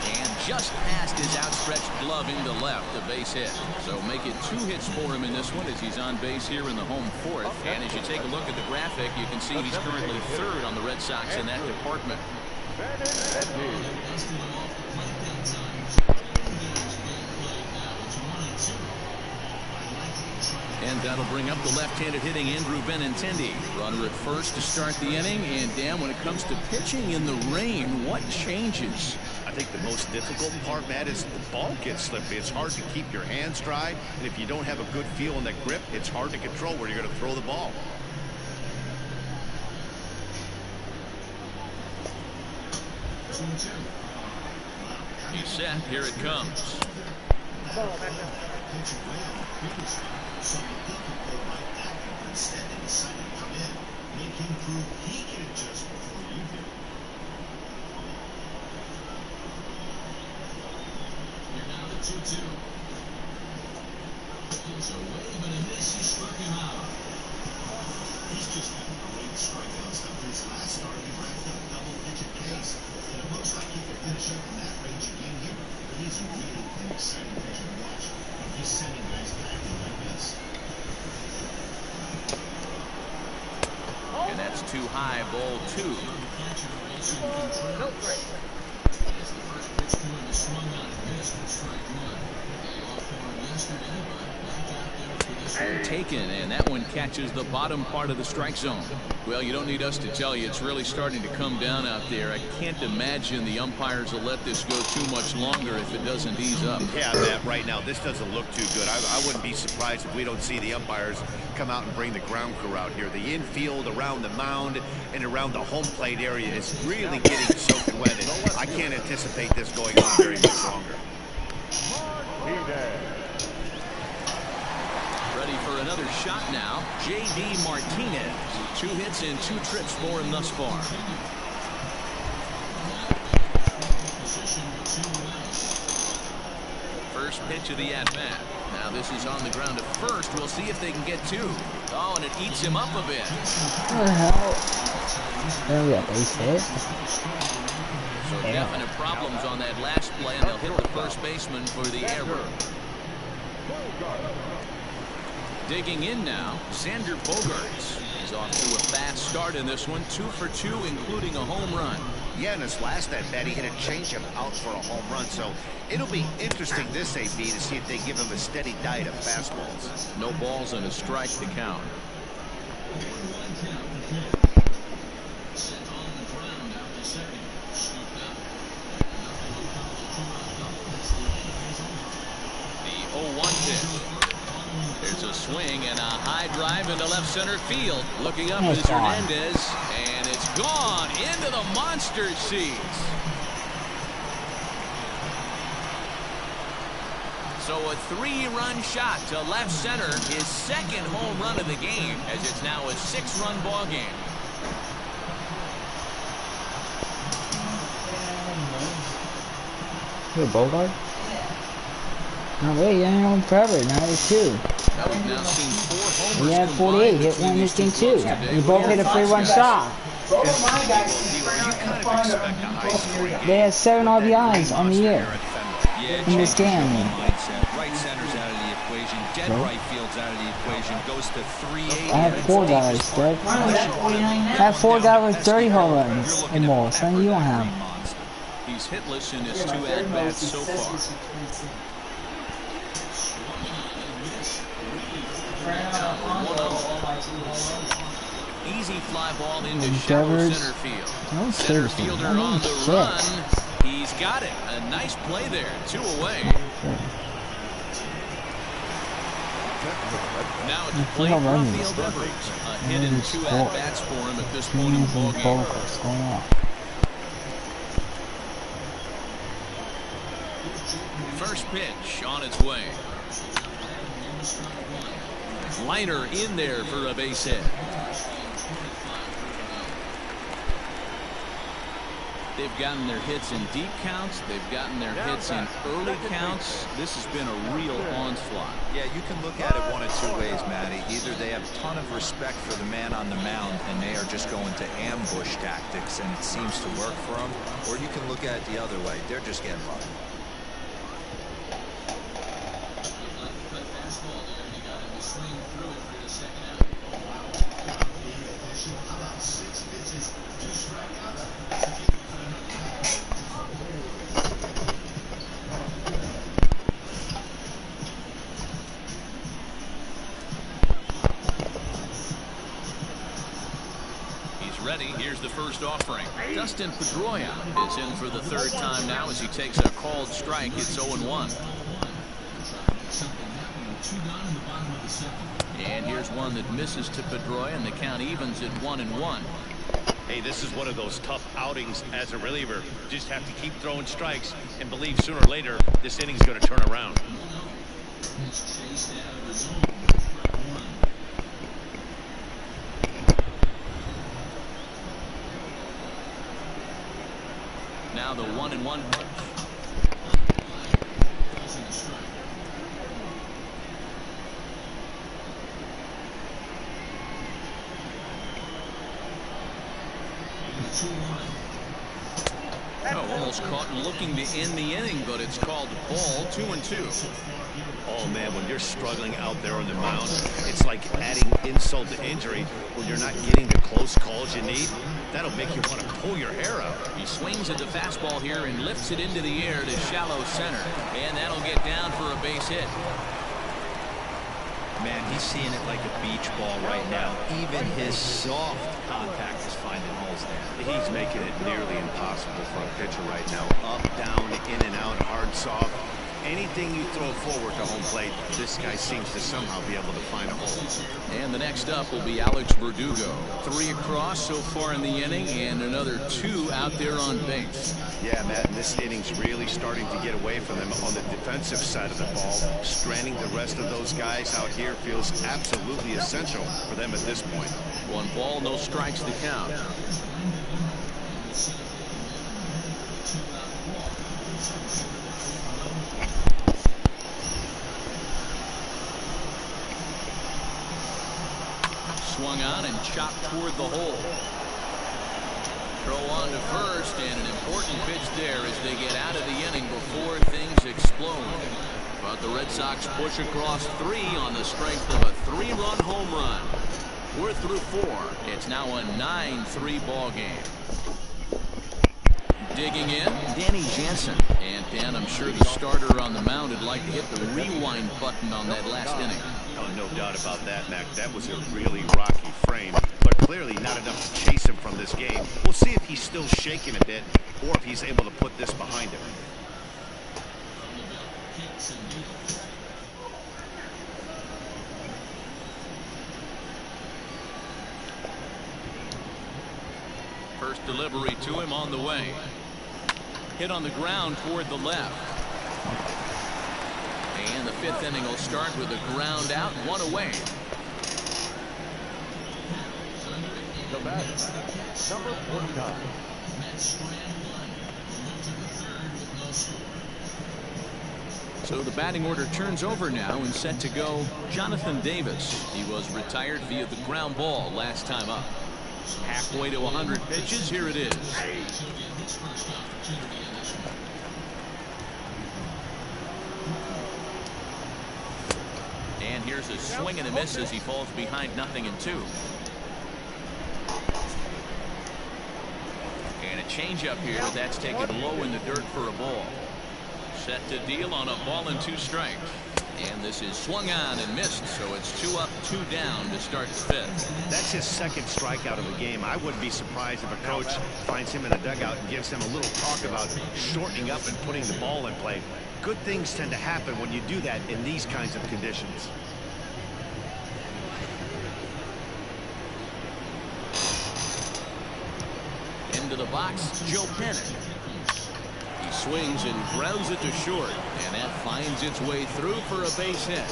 And just past his outstretched glove into left, a base hit. So make it 2 hits for him in this one as he's on base here in the home 4th. And as you take a look at the graphic, you can see he's currently 3rd on the Red Sox in that department. And that'll bring up the left-handed hitting Andrew Benintendi. Runner at first to start the inning. And Dan, when it comes to pitching in the rain, what changes? I think the most difficult part, Matt, is the ball gets slippery. It's hard to keep your hands dry. And if you don't have a good feel in that grip, it's hard to control where you're going to throw the ball. He's set. Here it comes. He's just had great strikeouts. After his last start, he racked up double-digit pace. And it looks like he could finish up in that range again here. But he's really an exciting pitcher to watch. And he's sending guys packing like this. And that's too high, ball 2. As the first pitch to him is swung on and missed for strike 1. They all formed yesterday, but back out there for this one. Taken, and that one catches the bottom part of the strike zone. Well, you don't need us to tell you it's really starting to come down out there. I can't imagine the umpires will let this go too much longer if it doesn't ease up. Yeah, Matt, right now this doesn't look too good. I wouldn't be surprised if we don't see the umpires come out and bring the ground crew out here. The infield, around the mound, and around the home plate area is really getting soaked wet. And I can't anticipate this going on very much longer. Ready for another shot now. J.D. Martinez. 2 hits and 2 trips for him thus far. First pitch of the at-bat. Now this is on the ground at first. We'll see if they can get 2. Oh, and it eats him up a bit. What the hell? There we go, base hit. So definite problems on that last play, and they'll hit the first baseman for the error. Digging in now, Xander Bogaerts is off to a fast start in this one. 2 for 2, including a home run. Yeah, in his last at bat, he hit a changeup out for a home run. So it'll be interesting this AB to see if they give him a steady diet of fastballs. No balls and a strike to count. The 0-1 pitch. There's a swing and a high drive into left center field. Looking up is Hernandez, and it's gone into the monster seats. So a 3-run shot to left center, his 2nd home run of the game, as it's now a 6-run ball game. Who, Bogart? No, wait, I know him forever. 92. Now we've now seen 4 homers. He had 48. Hit one in this game too. We both hit a 3-run shot. Both of my guys seem to kind of fun expect a high scoring game. They had 7 RBIs on the year Yeah, in this game. mindset. Right center's out of the equation. Dead right field's out of the equation. Goes to 380. I have 4 guys, Dad. I have 4 guys with 30 home runs and more. Son, you don't have. He's hitless in his 2 at-bats so far. Easy fly ball into shallow center field. No, Center seriously. fielder I on the shit. run. He's got it. A nice play there. 2 away. Now at the plate, Rafael Devers. A hit and 2 at-bats for him at this point in the ballgame. What's going on? First pitch on its way. Liner in there for a base hit. They've gotten their hits in deep counts. They've gotten their hits in early counts. This has been a real onslaught. Yeah, you can look at it one of 2 ways, Matty. Either they have a ton of respect for the man on the mound and they are just going to ambush tactics and it seems to work for them, or you can look at it the other way. They're just getting lucky. Ready. Here's the first offering. Dustin Pedroia is in for the 3rd time now as he takes a called strike. It's 0-1. And here's one that misses to Pedroia, and the count evens at 1-1. Hey, this is one of those tough outings as a reliever. You just have to keep throwing strikes and believe sooner or later this inning's going to turn around. Now the 1-1 pitch. Oh, almost caught looking to end the inning, but it's called ball. 2-2. Oh man, when you're struggling out there on the mound, it's like adding insult to injury when you're not getting the close calls you need. That'll make you want to pull your hair out. He swings at the fastball here and lifts it into the air to shallow center, and that'll get down for a base hit. Man, he's seeing it like a beach ball right now. Even his soft contact is finding holes there. He's making it nearly impossible for a pitcher right now. Up, down, in and out, hard, soft. Anything you throw forward to home plate, this guy seems to somehow be able to find a hole. And the next up will be Alex Verdugo. 3 across so far in the inning, and another 2 out there on base. Yeah, Matt, and this inning's really starting to get away from them on the defensive side of the ball. Stranding the rest of those guys out here feels absolutely essential for them at this point. 1 ball, no strikes to count. Swung on and chopped toward the hole. Throw on to first, and an important pitch there as they get out of the inning before things explode. But the Red Sox push across 3 on the strength of a 3-run home run. We're through 4. It's now a 9-3 ball game. Digging in, Danny Jansen. And Dan, I'm sure the starter on the mound would like to hit the rewind button on that last inning. Oh, no doubt about that, Mac. That was a really rocky frame, but clearly not enough to chase him from this game. We'll see if he's still shaking a bit or if he's able to put this behind him. First delivery to him on the way. Hit on the ground toward the left. And the 5th inning will start with a ground out, 1 away. The batter, number 49. So the batting order turns over now and set to go Jonathan Davis. He was retired via the ground ball last time up. Halfway to 100 pitches. Here it is. And here's a swing and a miss as he falls behind 0-2. And a changeup here that's taken low in the dirt for a ball. Set to deal on a ball and 2 strikes. And this is swung on and missed, so it's 2 up, 2 down to start the 5th. That's his second strikeout of the game. I wouldn't be surprised if a coach finds him in the dugout and gives him a little talk about shortening up and putting the ball in play. Good things tend to happen when you do that in these kinds of conditions. Into the box, Joe Panic. He swings and grounds it to short, and that finds its way through for a base hit.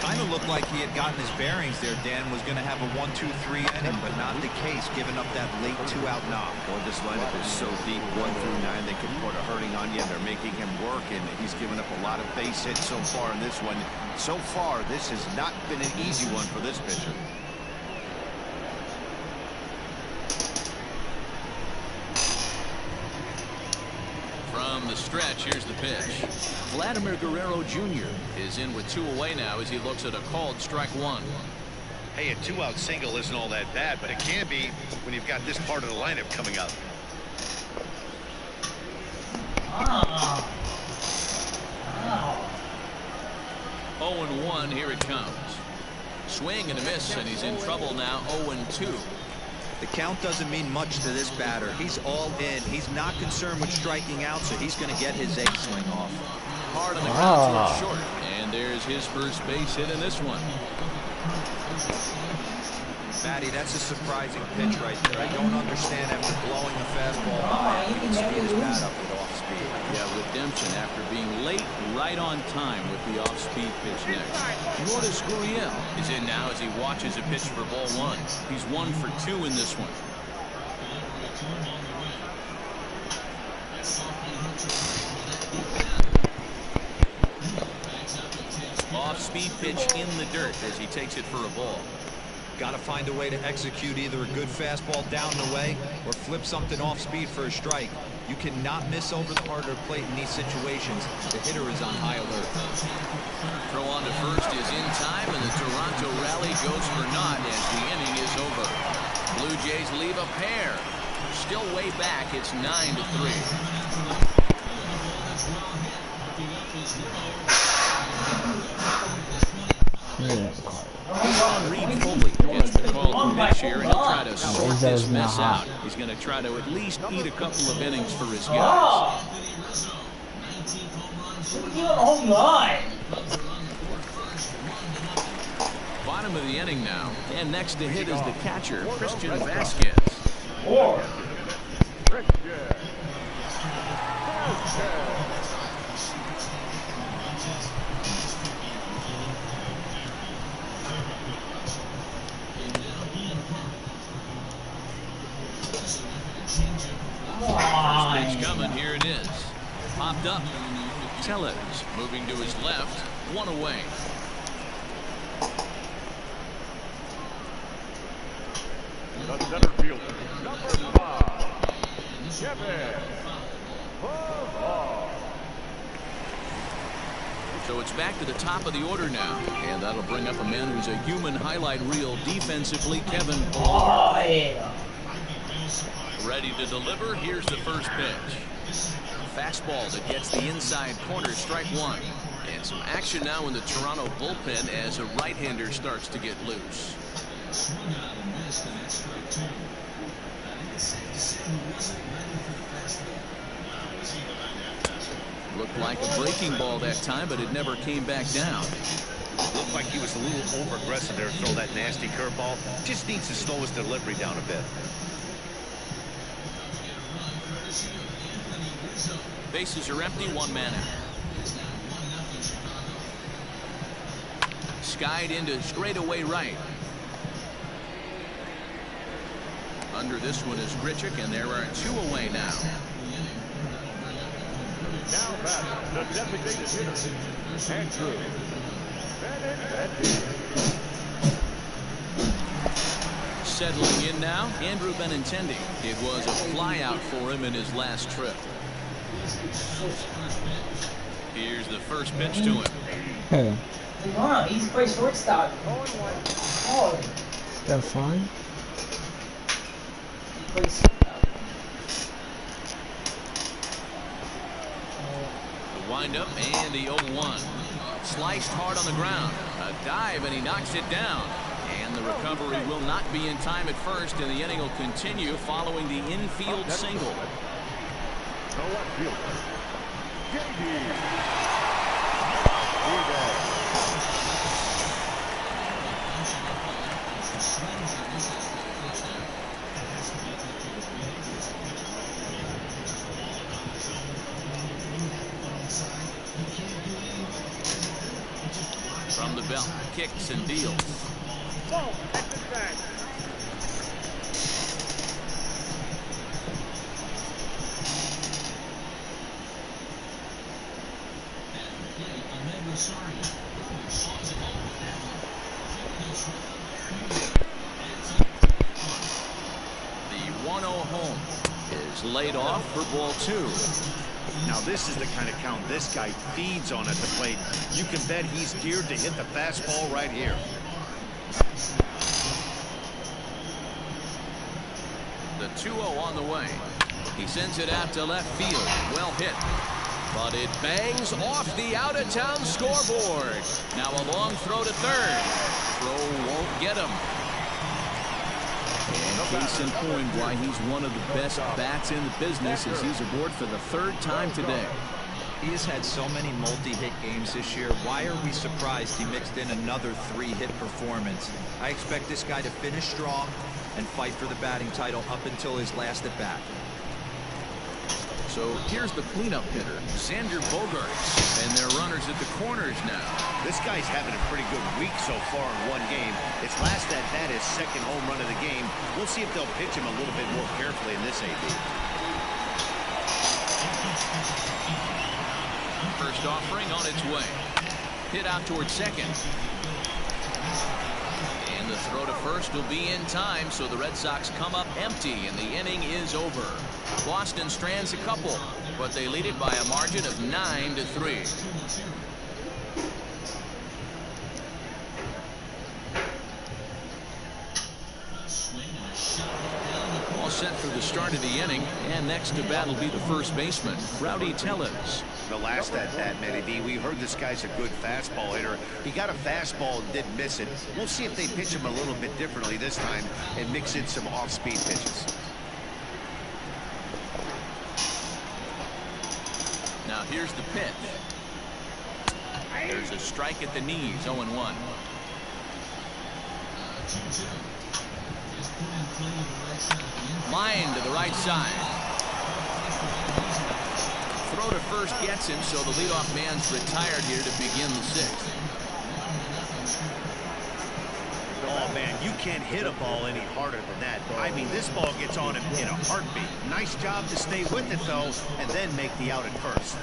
Kind of looked like he had gotten his bearings there. Dan was going to have a 1-2-3 inning, but not the case, giving up that late 2-out knock. Well, this lineup is so deep, 1 through 9, they could put a hurting on you, and they're making him work, and he's given up a lot of base hits so far in this one. So far, this has not been an easy one for this pitcher. From the stretch, here's the pitch. Vladimir Guerrero Jr. is in with 2 away now as he looks at a called strike 1. Hey, a 2-out single isn't all that bad, but it can be when you've got this part of the lineup coming up. Oh. 0-1, here it comes. Swing and a miss, and he's in trouble now. 0-2. The count doesn't mean much to this batter. He's all in. He's not concerned with striking out, so he's going to get his egg swing off. Hard on the ground to short, and there's his first base hit in this one. Matty, that's a surprising pitch right there. I don't understand after blowing a fastball high, he can speed his bat up with off speed. Yeah, redemption after being late, right on time with the off-speed pitch next. Lourdes Gurriel is in now as he watches a pitch for ball 1. He's 1 for 2 in this one. Off-speed pitch in the dirt as he takes it for a ball. Got to find a way to execute either a good fastball down and away or flip something off speed for a strike. You cannot miss over the harder plate in these situations. The hitter is on high alert. Throw on to first is in time, and the Toronto rally goes for naught as the inning is over. Blue Jays leave a pair. Still way back. It's 9-3. Reed Foley gets the call to pitch here, and he'll try to sort this mess out. He's going to try to at least eat a couple of innings for his guys. Bottom of the inning now, and next to hit is the catcher, Christian Vasquez. First pitch coming, here it is. Popped up. Tellez moving to his left, 1 away. The center fielder, number 5, Kevin. So it's back to the top of the order now, and that'll bring up a man who's a human highlight reel defensively, Kevin. Oh, yeah. Ready to deliver. Here's the first pitch. Fastball that gets the inside corner, strike 1. And some action now in the Toronto bullpen as a right-hander starts to get loose. Looked like a breaking ball that time, but it never came back down. Looked like he was a little over-aggressive there to throw that nasty curveball. Just needs to slow his delivery down a bit. Bases are empty, 1 man out. Skied into straightaway right. Under this one is Grichuk, and there are 2 away now. Now back, the designated hitter, Andrew Benintendi. Settling in now, Andrew Benintendi. It was a flyout for him in his last trip. Here's the first pitch to him. Hey, Come on, he's play shortstop. Oh, still fun? he plays shortstop. The windup and the 0-1. Sliced hard on the ground. A dive and he knocks it down. And the recovery will not be in time at first, and the inning will continue following the infield single. The left fielder, J.D. From the belt, kicks and deals. The 1-0 home is laid off for ball 2. Now this is the kind of count this guy feeds on at the plate. You can bet he's geared to hit the fastball right here. The 2-0 on the way. He sends it out to left field. Well hit. But it bangs off the out-of-town scoreboard. Now a long throw to third. Throw won't get him. And case in point why he's one of the best bats in the business as he's aboard for the 3rd time today. He has had so many multi-hit games this year. Why are we surprised he mixed in another 3-hit performance? I expect this guy to finish strong and fight for the batting title up until his last at-bat. So here's the cleanup hitter, Xander Bogaerts, and they're runners at the corners now. This guy's having a pretty good week so far in one game. His last at-bat is 2nd home run of the game. We'll see if they'll pitch him a little bit more carefully in this AB. First offering on its way. Hit out towards second. And the throw to first will be in time, so the Red Sox come up empty, and the inning is over. Boston strands a couple, but they lead it by a margin of 9-3. All set for the start of the inning, and next to bat will be the first baseman, Rowdy Tellez. The last at-bat, Matty B, we heard this guy's a good fastball hitter. He got a fastball and didn't miss it. We'll see if they pitch him a little bit differently this time and mix in some off-speed pitches. Now here's the pitch. There's a strike at the knees, 0-1. Line to the right side. Throw to first gets him, so the leadoff man's retired here to begin the 6th. Oh, man, you can't hit a ball any harder than that. I mean, this ball gets on him in a heartbeat. Nice job to stay with it, though, and then make the out at first.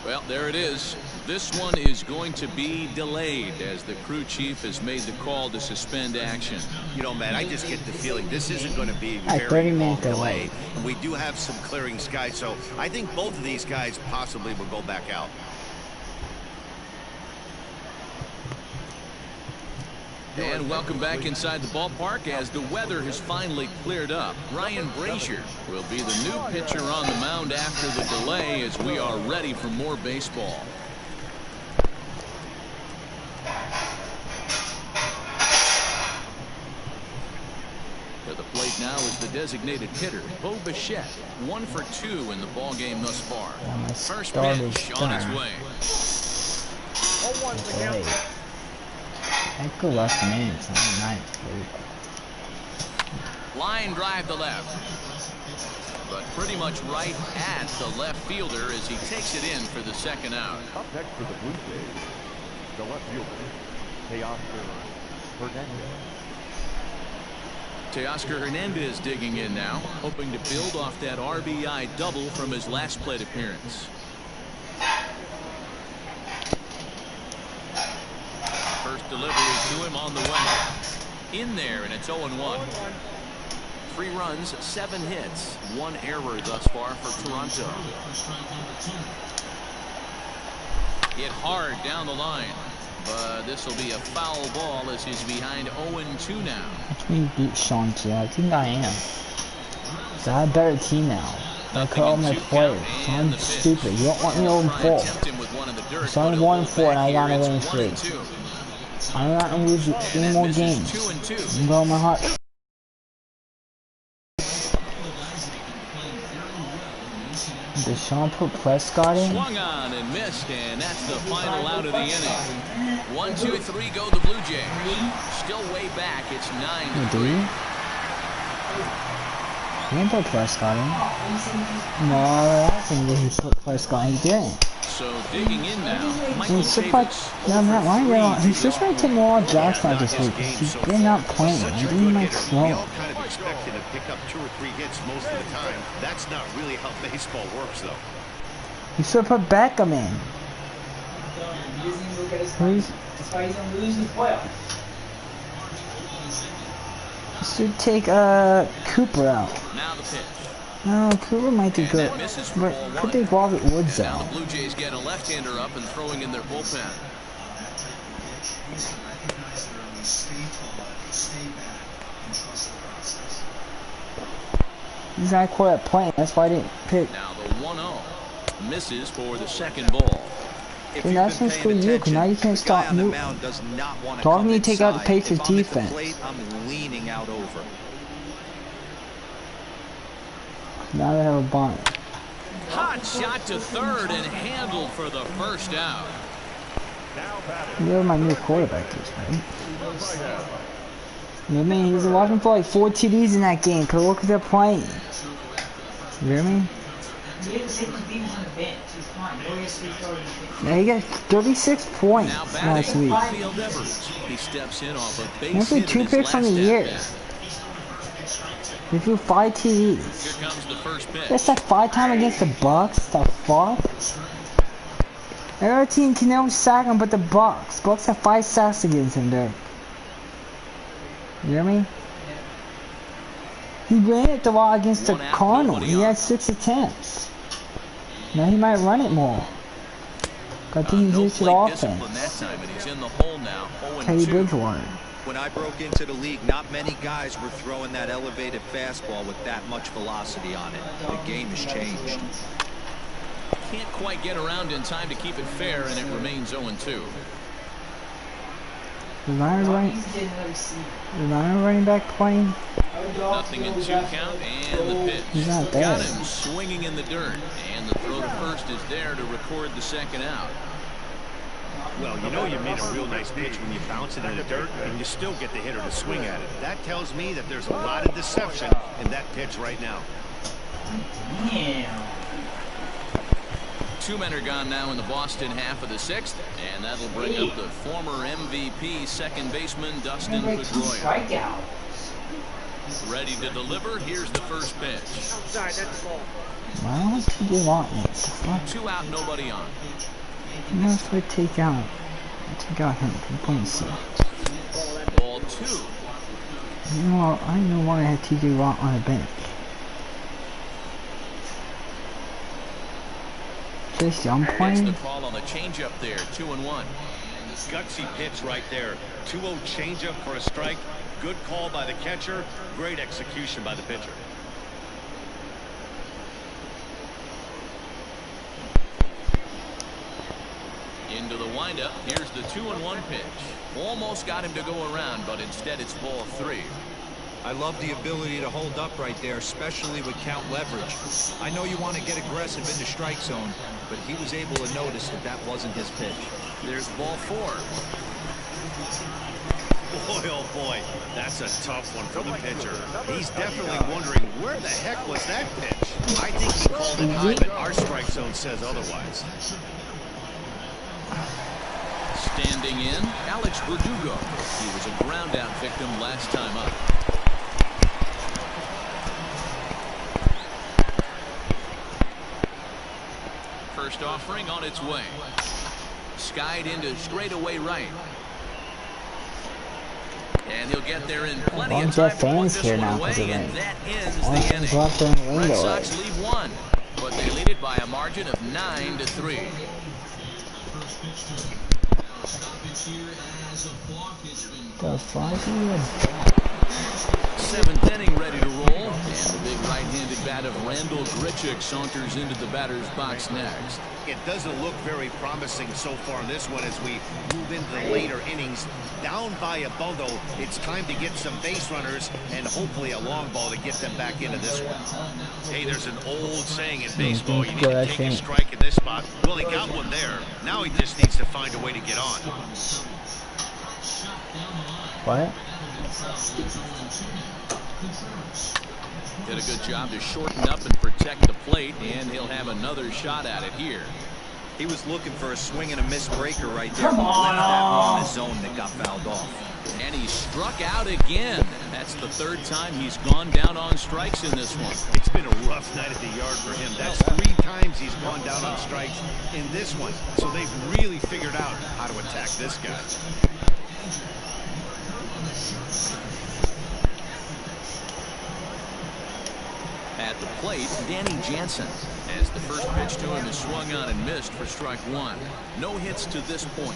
Well, there it is. This one is going to be delayed as the crew chief has made the call to suspend action. You know, Matt, I just get the feeling this isn't going to be A very 30-minute long delay. delay. And we do have some clearing skies, so I think both of these guys possibly will go back out. And welcome back inside the ballpark as the weather has finally cleared up. Ryan Brazier will be the new pitcher on the mound after the delay as we are ready for more baseball. To the plate now is the designated hitter, Bo Bichette, 1 for 2 in the ball game thus far. First pitch on its way. I go less minutes on the ninth. Line drive to left. But pretty much right at the left fielder as he takes it in for the 2nd out. Up next for the Blue Jays, the left fielder, Teoscar Hernandez. Teoscar Hernandez digging in now, hoping to build off that RBI double from his last plate appearance. First delivery to him on the way. In there, and it's 0-1. 3 runs, 7 hits, 1 error thus far for Toronto. Hit hard down the line, but this will be a foul ball as he's behind 0-2 now. Watch me beat Sean T. I think I am. So I have a better team now. I cut all my players. So I'm stupid. You don't want me 0-4. So I'm 1-4 and I gotta win 3. I'm not gonna lose 3 more games. I'm going my heart. Did Sean put Prescott in? Swung on and missed, and that's the final out of the inning. 1, 2, 3 go the Blue Jays. Still way back. It's 9-3. Do you? He didn't put Prescott in. No, I think that he put Prescott in. He didn't. So digging in now. He's just like, he's just trying to take more off Jackson out this week. He's been not playing. I'm being like slow. Kind of expect him to pick up 2 or 3 hits most of the time. That's not really how baseball works, though. You should put Beckham in. Please. That's why he's gonna lose the playoffs. You should take Cooper out. Now the pitch. No, Cooper might do good. But could take Robert Woods Now out. the Blue Jays get a left-hander up and throwing in their bullpen. He's not quite at playing. That's why I didn't pick. Now the 1-0 misses for the second ball. Dude, that's just for you, because now you can't stop moving. Dog need to take out the Patriots defense. I'm leaning out over. Now they have a bunt. Hot shot to third and handled for the first out. You're my new quarterback this right? I mean, he's watching for like 4 TDs in that game, because look at they're playing. You hear me? Yeah, he got 36 points last week. He steps in off a base Actually, 2 picks on the year. He threw 5 TDs. Here comes the first pitch. That's like 5 times against the Bucks. The fuck? Every other team can never sack him but the Bucks. Bucks have 5 sacks against him, dude. You hear me? He ran it a lot against the Cardinals. He had 6 attempts. Now he might run it more. I think he's used to the offense. Teddy Bridgewater. When I broke into the league, not many guys were throwing that elevated fastball with that much velocity on it. The game has changed. Can't quite get around in time to keep it fair, and it remains 0-2. The Lions running back playing. Nothing in 2 count, and the pitch. He's not there. Got him swinging in the dirt, and the throw to first is there to record the second out. Well, you know you made a real nice pitch when you bounce it in the dirt and you still get the hitter to swing at it. That tells me that there's a lot of deception in that pitch right now. Yeah. 2 men are gone now in the Boston half of the 6th, and that'll bring up the former MVP second baseman Dustin Pedroia. Ready to deliver. Here's the first pitch. Why would you want me? 2 out, nobody on. You know, if I take out him from playing C. Ball 2. You know, I don't know why I had TJ Watt on the bench. Just I'm playing. That's the call on the changeup there. 2-1. Gutsy pitch right there. 2-0 changeup for a strike. Good call by the catcher. Great execution by the pitcher. Into the windup. Here's the 2-1 pitch. Almost got him to go around, but instead it's ball 3. I love the ability to hold up right there, especially with count leverage. I know you want to get aggressive in the strike zone, but he was able to notice that that wasn't his pitch. There's ball 4. Boy, oh boy, that's a tough one for the pitcher. He's definitely wondering where the heck was that pitch. I think he called it high, but our strike zone says otherwise. Standing in, Alex Verdugo. He was a ground out victim last time up. first offering on its way. Skied into straightaway right. And he'll get there in plenty of time to put this one away, and that ends the inning. Red Sox lead one, but they lead it by a margin of 9-3. The fucking Seventh inning ready to roll, and the big right-handed bat of Randall Grichuk saunters into the batter's box next. It doesn't look very promising so far in this one as we move into the later innings. Down by a bundle, it's time to get some base runners and hopefully a long ball to get them back into this one. Hey, there's an old saying in baseball, you need to take a strike in this spot. Well, he got one there. Now he just needs to find a way to get on. what? Did a good job to shorten up and protect the plate, and he'll have another shot at it here. He was looking for a swing and a miss breaker right there. Come on! Left that one in the zone that got fouled off. And he struck out again. That's the third time he's gone down on strikes in this one. It's been a rough night at the yard for him. That's 3 times he's gone down on strikes in this one. So they've really figured out how to attack this guy. At the plate, Danny Jansen, as the first pitch to him is swung on and missed for strike one. No hits to this point.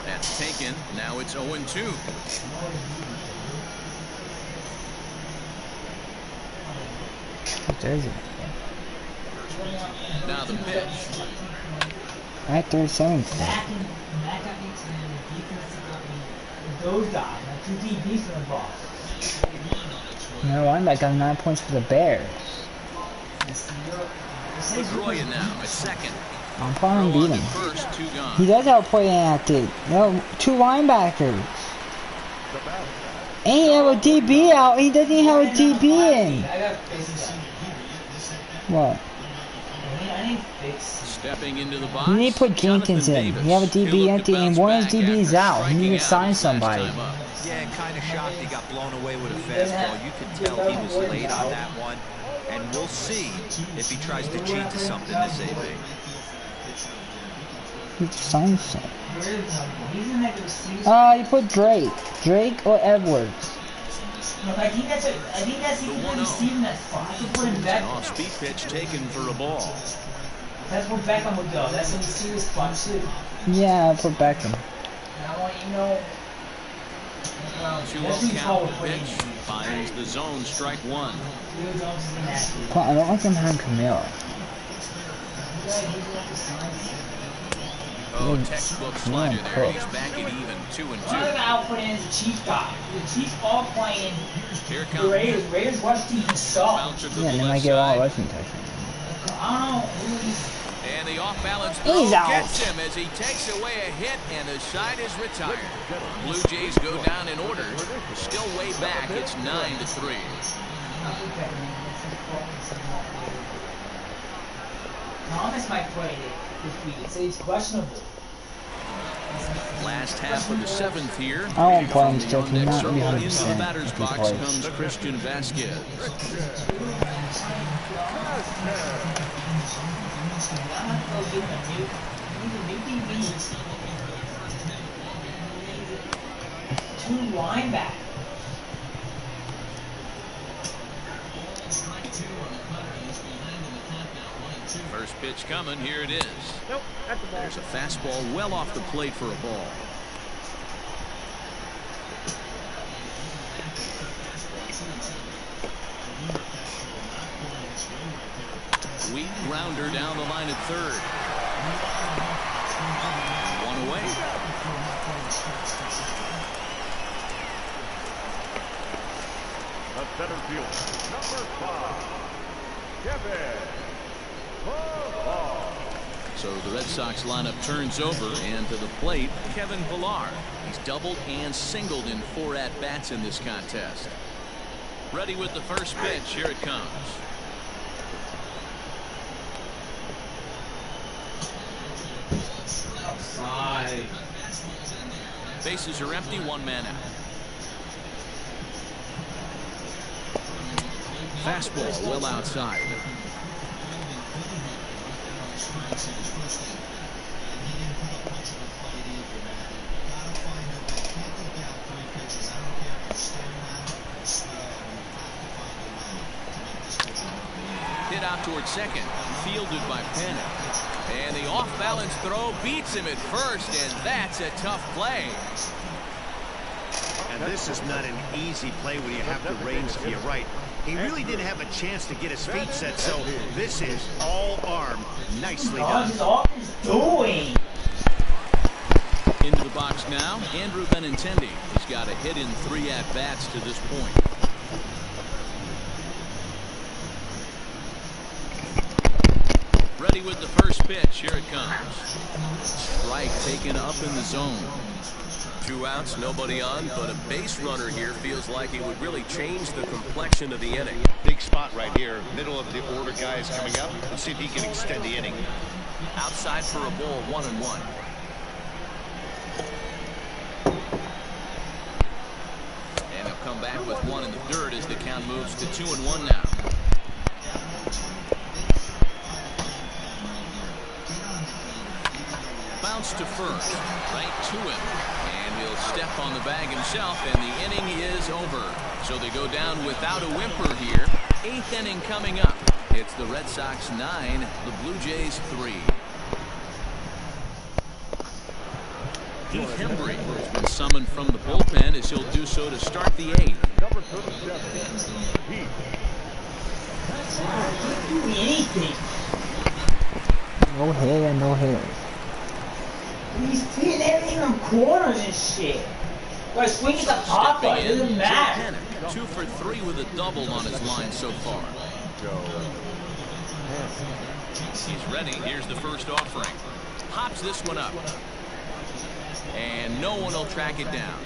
That's taken. Now it's 0-2. There's it. Now the pitch. Right there, 7th. Those guys, like 2 DBs for the ball. No, I'm back got 9 points for the Bears. Pedroia now at second. I'm finally beating him. First, 2 gone. He does have a play active. No, 2 linebackers. And he have a DB out. He doesn't even have a DB in. What? Stepping into the box. You need to put Jenkins in. You have a DB empty and one of his DB's out. You need to sign somebody. Yeah, kind of shocked he got blown away with a fastball. You could tell he was late on that one. And we'll see if he tries to cheat to something this AB. Sign something. You put Drake. Drake or Edwards. Look, I think that's he can receive in that spot. I can put him back. Off-speed pitch taken for a ball. That's where Beckham would go. That's the receiver spot too. Yeah, I put Beckham. And I want you to know. 2-0 count pitch. Finds the zone, strike one. I don't like him having Camilla. Oh, textbook slider there. He's back at even 2-2. Another guy I'll put in is the Chiefs guy. The Chiefs all playing Here the Raiders. Raiders rush team suck. Yeah, and they might get all rushing touchdowns. I don't know. And the off-balance throw gets him as he takes away a hit, and the side is retired. Blue Jays go down in order. Still way back. It's 9-3. Thomas might play this week. So he's questionable. Last half of the 7th here. I won't play him still. He's not Into 100%. the batter's box comes Christian Vasquez. Two linebackers. First pitch coming. Here it is. There's a fastball well off the plate for a ball. Weak grounder down the line at third. One away. The center fielder, number 5, Kevin. So the Red Sox lineup turns over, and to the plate, Kevin Pillar. He's doubled and singled in 4 at-bats in this contest. Ready with the first pitch. Here it comes. Outside. Bases are empty, 1 man out. Fastball well outside. Hit out towards second, fielded by Panic. And the off-balance throw beats him at first, and that's a tough play. And this is not an easy play when you have to range to your right. He really didn't have a chance to get his feet set, so this is all arm. Nicely done. What is doing? Into the box now, Andrew Benintendi has got a hit in 3 at-bats to this point. Ready with the first pitch. Here it comes. Strike taken up in the zone. 2 outs, nobody on, but a base runner here feels like it would really change the complexion of the inning. Big spot right here. Middle of the order guy is coming up. Let's see if he can extend the inning. Outside for a ball, 1-1. And he'll come back with 1 in the third as the count moves to 2-1 now. Bounce to first, right to him. And he'll step on the bag himself, and the inning is over. So they go down without a whimper here. 8th inning coming up. It's the Red Sox 9, the Blue Jays 3. Heath Hembry has been summoned from the bullpen as he'll do so to start the 8th. Number 37, Heath. Can't do anything. No hair, no hair. He's hitting everything on corners and shit. But swing at the pop, it doesn't matter. 2 for 3 with a double on his line so far. He's ready. Here's the first offering. Pops this one up. And no one will track it down.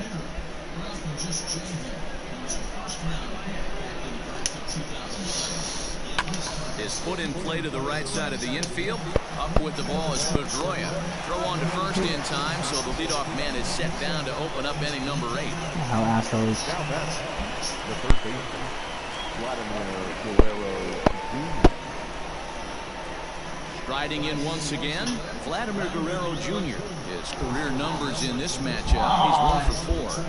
His foot in play to the right side of the infield. Up with the ball is Pedroia. Throw on to first in time, so the leadoff man is set down to open up inning number 8. How assholes. Now that's the third baseman, Vladimir Guerrero Jr. Riding in once again, Vladimir Guerrero Jr. His career numbers in this matchup, he's 1 for 4.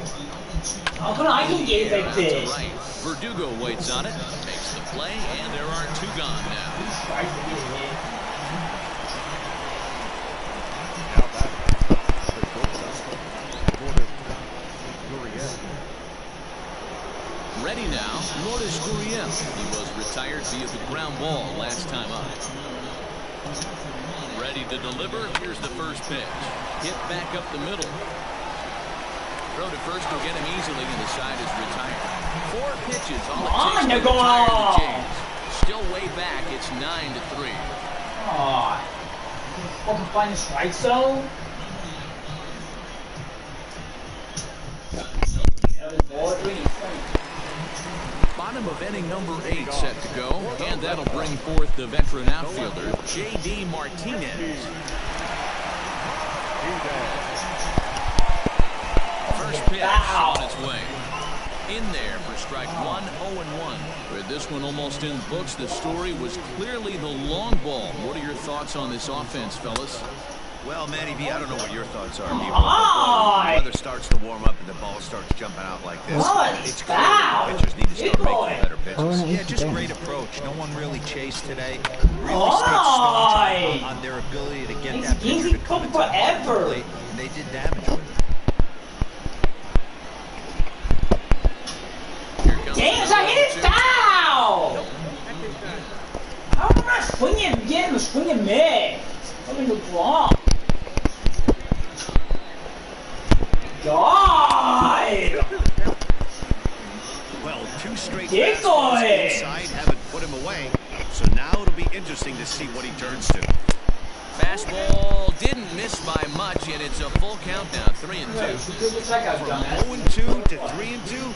How come I can get it like this? Right. Verdugo waits on it, makes the play, and there are 2 gone now. Ready now, Lourdes Gurriel. He was retired via the ground ball last time up. Ready to deliver. Here's the first pitch. Hit back up the middle. Throw to first will get him easily, and the side is retired. 4 pitches. All it takes to retire the Jays. Still way back. It's 9-3. Aw. Fucking find the strike zone. Bottom of inning number 8 set to go, and that'll bring forth the veteran outfielder, J.D. Martinez. First pitch on its way. In there for strike 1, 0-1. With this one almost in the books, the story was clearly the long ball. What are your thoughts on this offense, fellas? Well, Manny V, I don't know what your thoughts are. The weather starts to warm up and the ball starts jumping out like this. It's clear the pitchers need to start making better pitches. Yeah, just great approach. No one really chased today. Really stayed staunch on their ability to get that pitcher to come forever. And they did damage with it. James, I hit it foul! How am I swinging again? I'm swinging mid. Something was wrong. God! Well, 2 straight Get fastballs going! inside haven't put him away. So now it'll be interesting to see what he turns to. Fastball didn't miss by much, and it's a full count now, 3-2. From 0-2 to 3-2,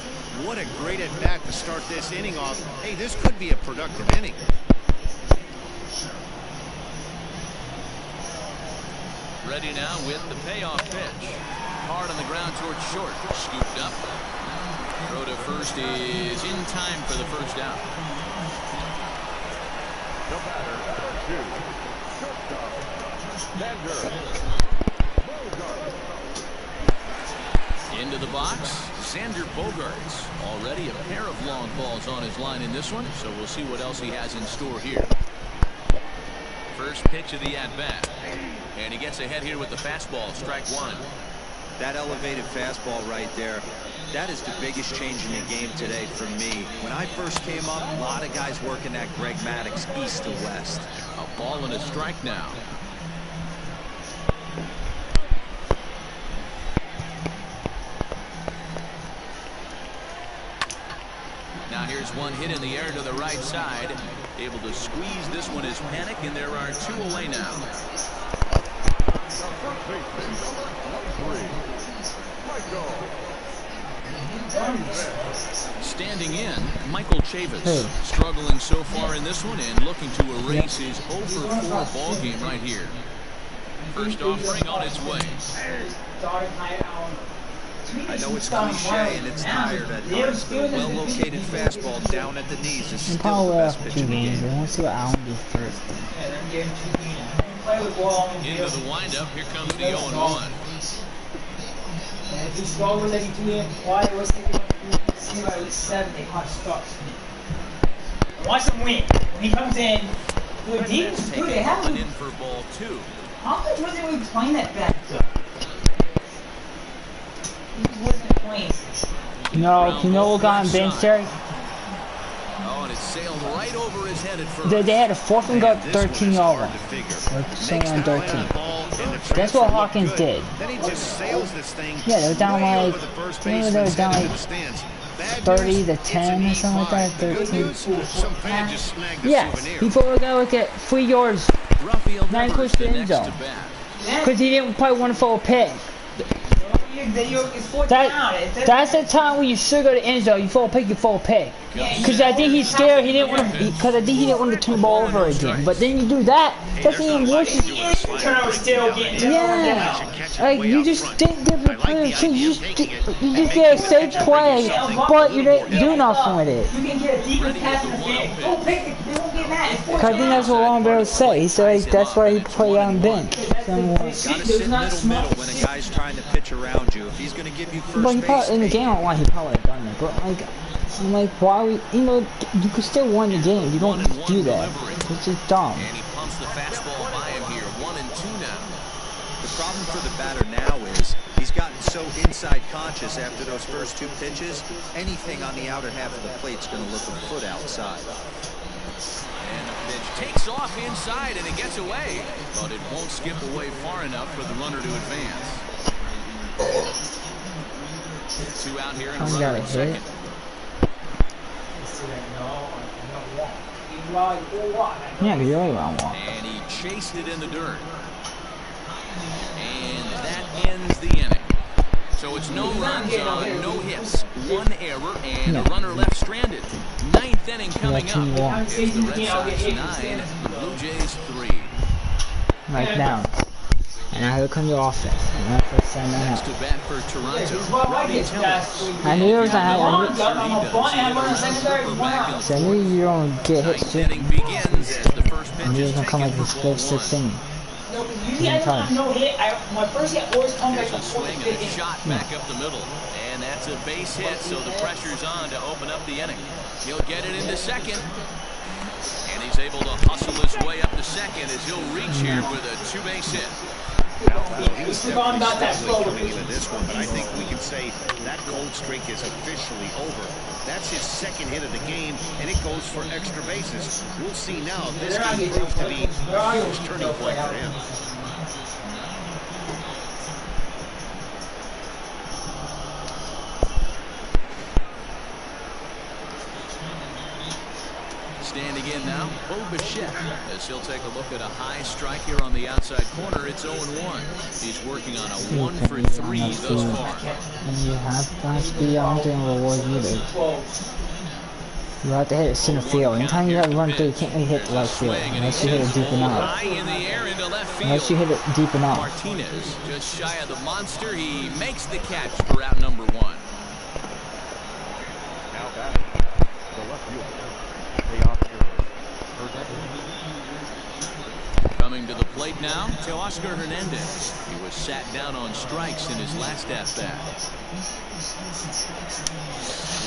what a great at-bat to start this inning off. Hey, this could be a productive inning. Ready now with the payoff pitch. Hard on the ground towards short. Scooped up. Throw to first is in time for the first out. Into the box, Xander Bogaerts. Already a pair of long balls on his line in this one, so we'll see what else he has in store here. First pitch of the at-bat. And he gets ahead here with the fastball, strike one. That elevated fastball right there, that is the biggest change in the game today for me. When I first came up, a lot of guys working that Greg Maddux east to west. A ball and a strike now. Now here's one hit in the air to the right side. Able to squeeze this one is Panic, and there are two away now. Standing in, Michael Chavis. Struggling so far in this one and looking to erase his 0-for-4 ball game right here. First offering on its way. I know it's cliche and it's tired at times, but a well-located fastball down at the knees is still the best pitch in the game. I want to see what Allen do first. Into the windup, here comes the 0-1. And if he's slow with 82 in, why was thinking about 7, they hot stocks. Watch him win. When he comes in, the defense is good. They have an in for ball 2. How much was it when he was playing that back there? He wasn't playing. No, you know what got him bench there? Oh, and it sailed right over his head at first. They had a 4th and got 13 over. Something on 13. That's what Hawkins did. Yeah, they were down like, maybe they were down like 30 to 10 or something like that. 13. Yes, he put a guy like at 3 yards, 9 close to the end zone. Because he didn't probably want to throw a pick. That's the time when you should go to end zone. You throw a pick, you throw a pick. Because I think he's scared. He didn't want to. Because I think he didn't want to turn the ball over again. But then you do that. That's even worse. Yeah. Like you just didn't give the player a chance. You just get a safe play, but you didn't do nothing with it. You can get a deeper pass in the field. Go pick it. They won't get mad. Cause I think that's what Long Barrel said. He said like, that's why he played on bench. Gotta sit middle when a guy's trying to pitch around you. If he's gonna give you first but he base, probably, in the game, I he probably done it. But like, I'm like, why we? You know, you could still win the game. You don't do that. It's just dumb. And he pumps the fastball by him here. 1-2 now. The problem for the batter now is he's gotten so inside conscious after those first 2 pitches. Anything on the outer half of the plate's gonna look a foot outside. And the pitch takes off inside and it gets away, but it won't skip away far enough for the runner to advance. 2 out here and a runner at second. Yeah, you really want one. And he chased it in the dirt. And that ends the inning. So it's no runs on no hits, 1 error, and a runner left stranded. 9th inning coming up. It's the Red Sox 9, the Blue Jays 3. Right now. And now here comes the offense. And that's what's sending out. Next to bat for Toronto. I knew there was a high. So I knew you don't get hit soon. Inning begins as the first pitch And you're is gonna come like taken this for ball 5th, 6th 1. inning. Usually I don't have no hit. My first hit always comes like Here's a the 4th swing or and 5th a inning. shot back up the middle. And that's a base hit, so the pressure's on to open up the inning. He'll get it into second. And he's able to hustle his way up to second as he'll reach here with a 2-base hit. He's definitely coming into this one, but I think we can say that cold streak is officially over. That's his 2nd hit of the game, and it goes for extra bases. We'll see now if this game proves to be a huge turning point for him. Standing in now, Bo Bichette, as he'll take a look at a high strike here on the outside corner. It's 0-1. He's working on a 1 for 3 thus far. And you have to speed on doing reward either. You have to hit it center field. Anytime you have to run through, you can't really hit the left field unless you hit it deep enough. Unless you hit it deep enough. Martinez, just shy of the monster, he makes the catch for out number 1. Now batting, the left fielder. The Coming to the plate now, Teoscar Hernandez. He was sat down on strikes in his last at-bat.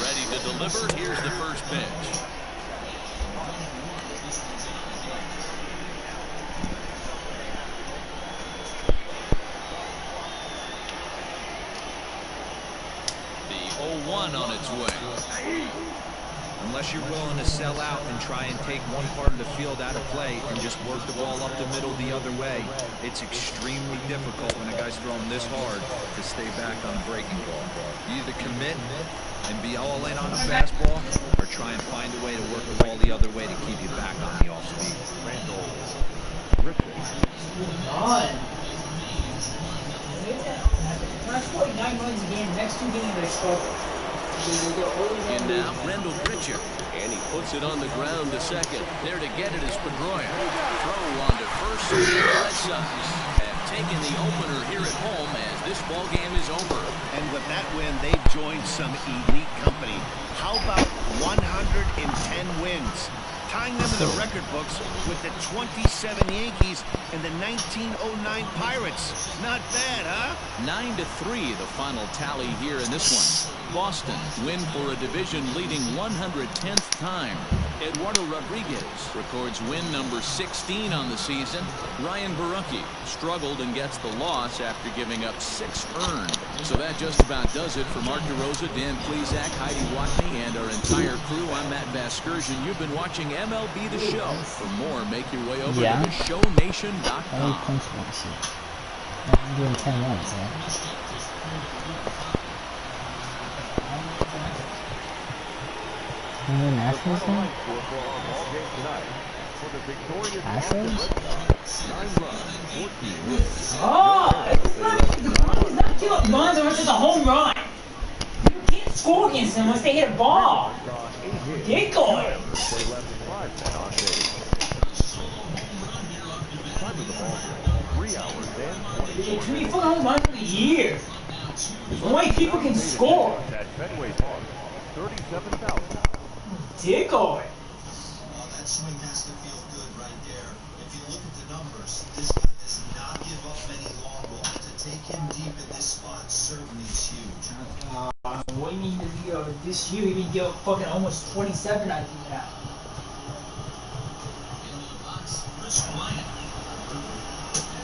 Ready to deliver. Here's the first pitch. The 0-1 on its way. Unless you're willing to sell out and try and take one part of the field out of play and just work the ball up the middle the other way, it's extremely difficult when a guy's throwing this hard to stay back on a breaking ball. You either commit and be all in on a fastball or try and find a way to work the ball the other way to keep you back on the off speed. Last 49 runs a game, next 2 games they struggle. And now, Rendell Pritchard. And he puts it on the ground to second. There to get it is Pedroia. Throw on to first. The Red Sox have taken the opener here at home as this ball game is over. And with that win, they've joined some elite company. How about 110 wins? Tying them in the record books with the 27 Yankees and the 1909 Pirates. Not bad, huh? 9-3 the final tally here in this one. Boston win for a division-leading 110th time. Eduardo Rodriguez records win number 16 on the season. Ryan Barucki struggled and gets the loss after giving up 6 earned. So that just about does it for Mark DeRosa, Dan Plesac, Heidi Watney, and our entire crew. I'm Matt Vasgersian. You've been watching MLB The Show. For more, make your way over to theshownation.com. I'm doing 10 runs, right? And then Nationals now? Oh! It's not give up runs unless it's a home run. You can't score against them unless they hit a ball. Ridiculous. Too many fucking home runs in a year. Only people can score. Ridiculous. Well, that swing has to feel good right there. If you look at the numbers, this guy does not give up many long balls. To take him deep in this spot certainly is huge. What do you mean this year? He didn't give up fucking almost 27, I think now.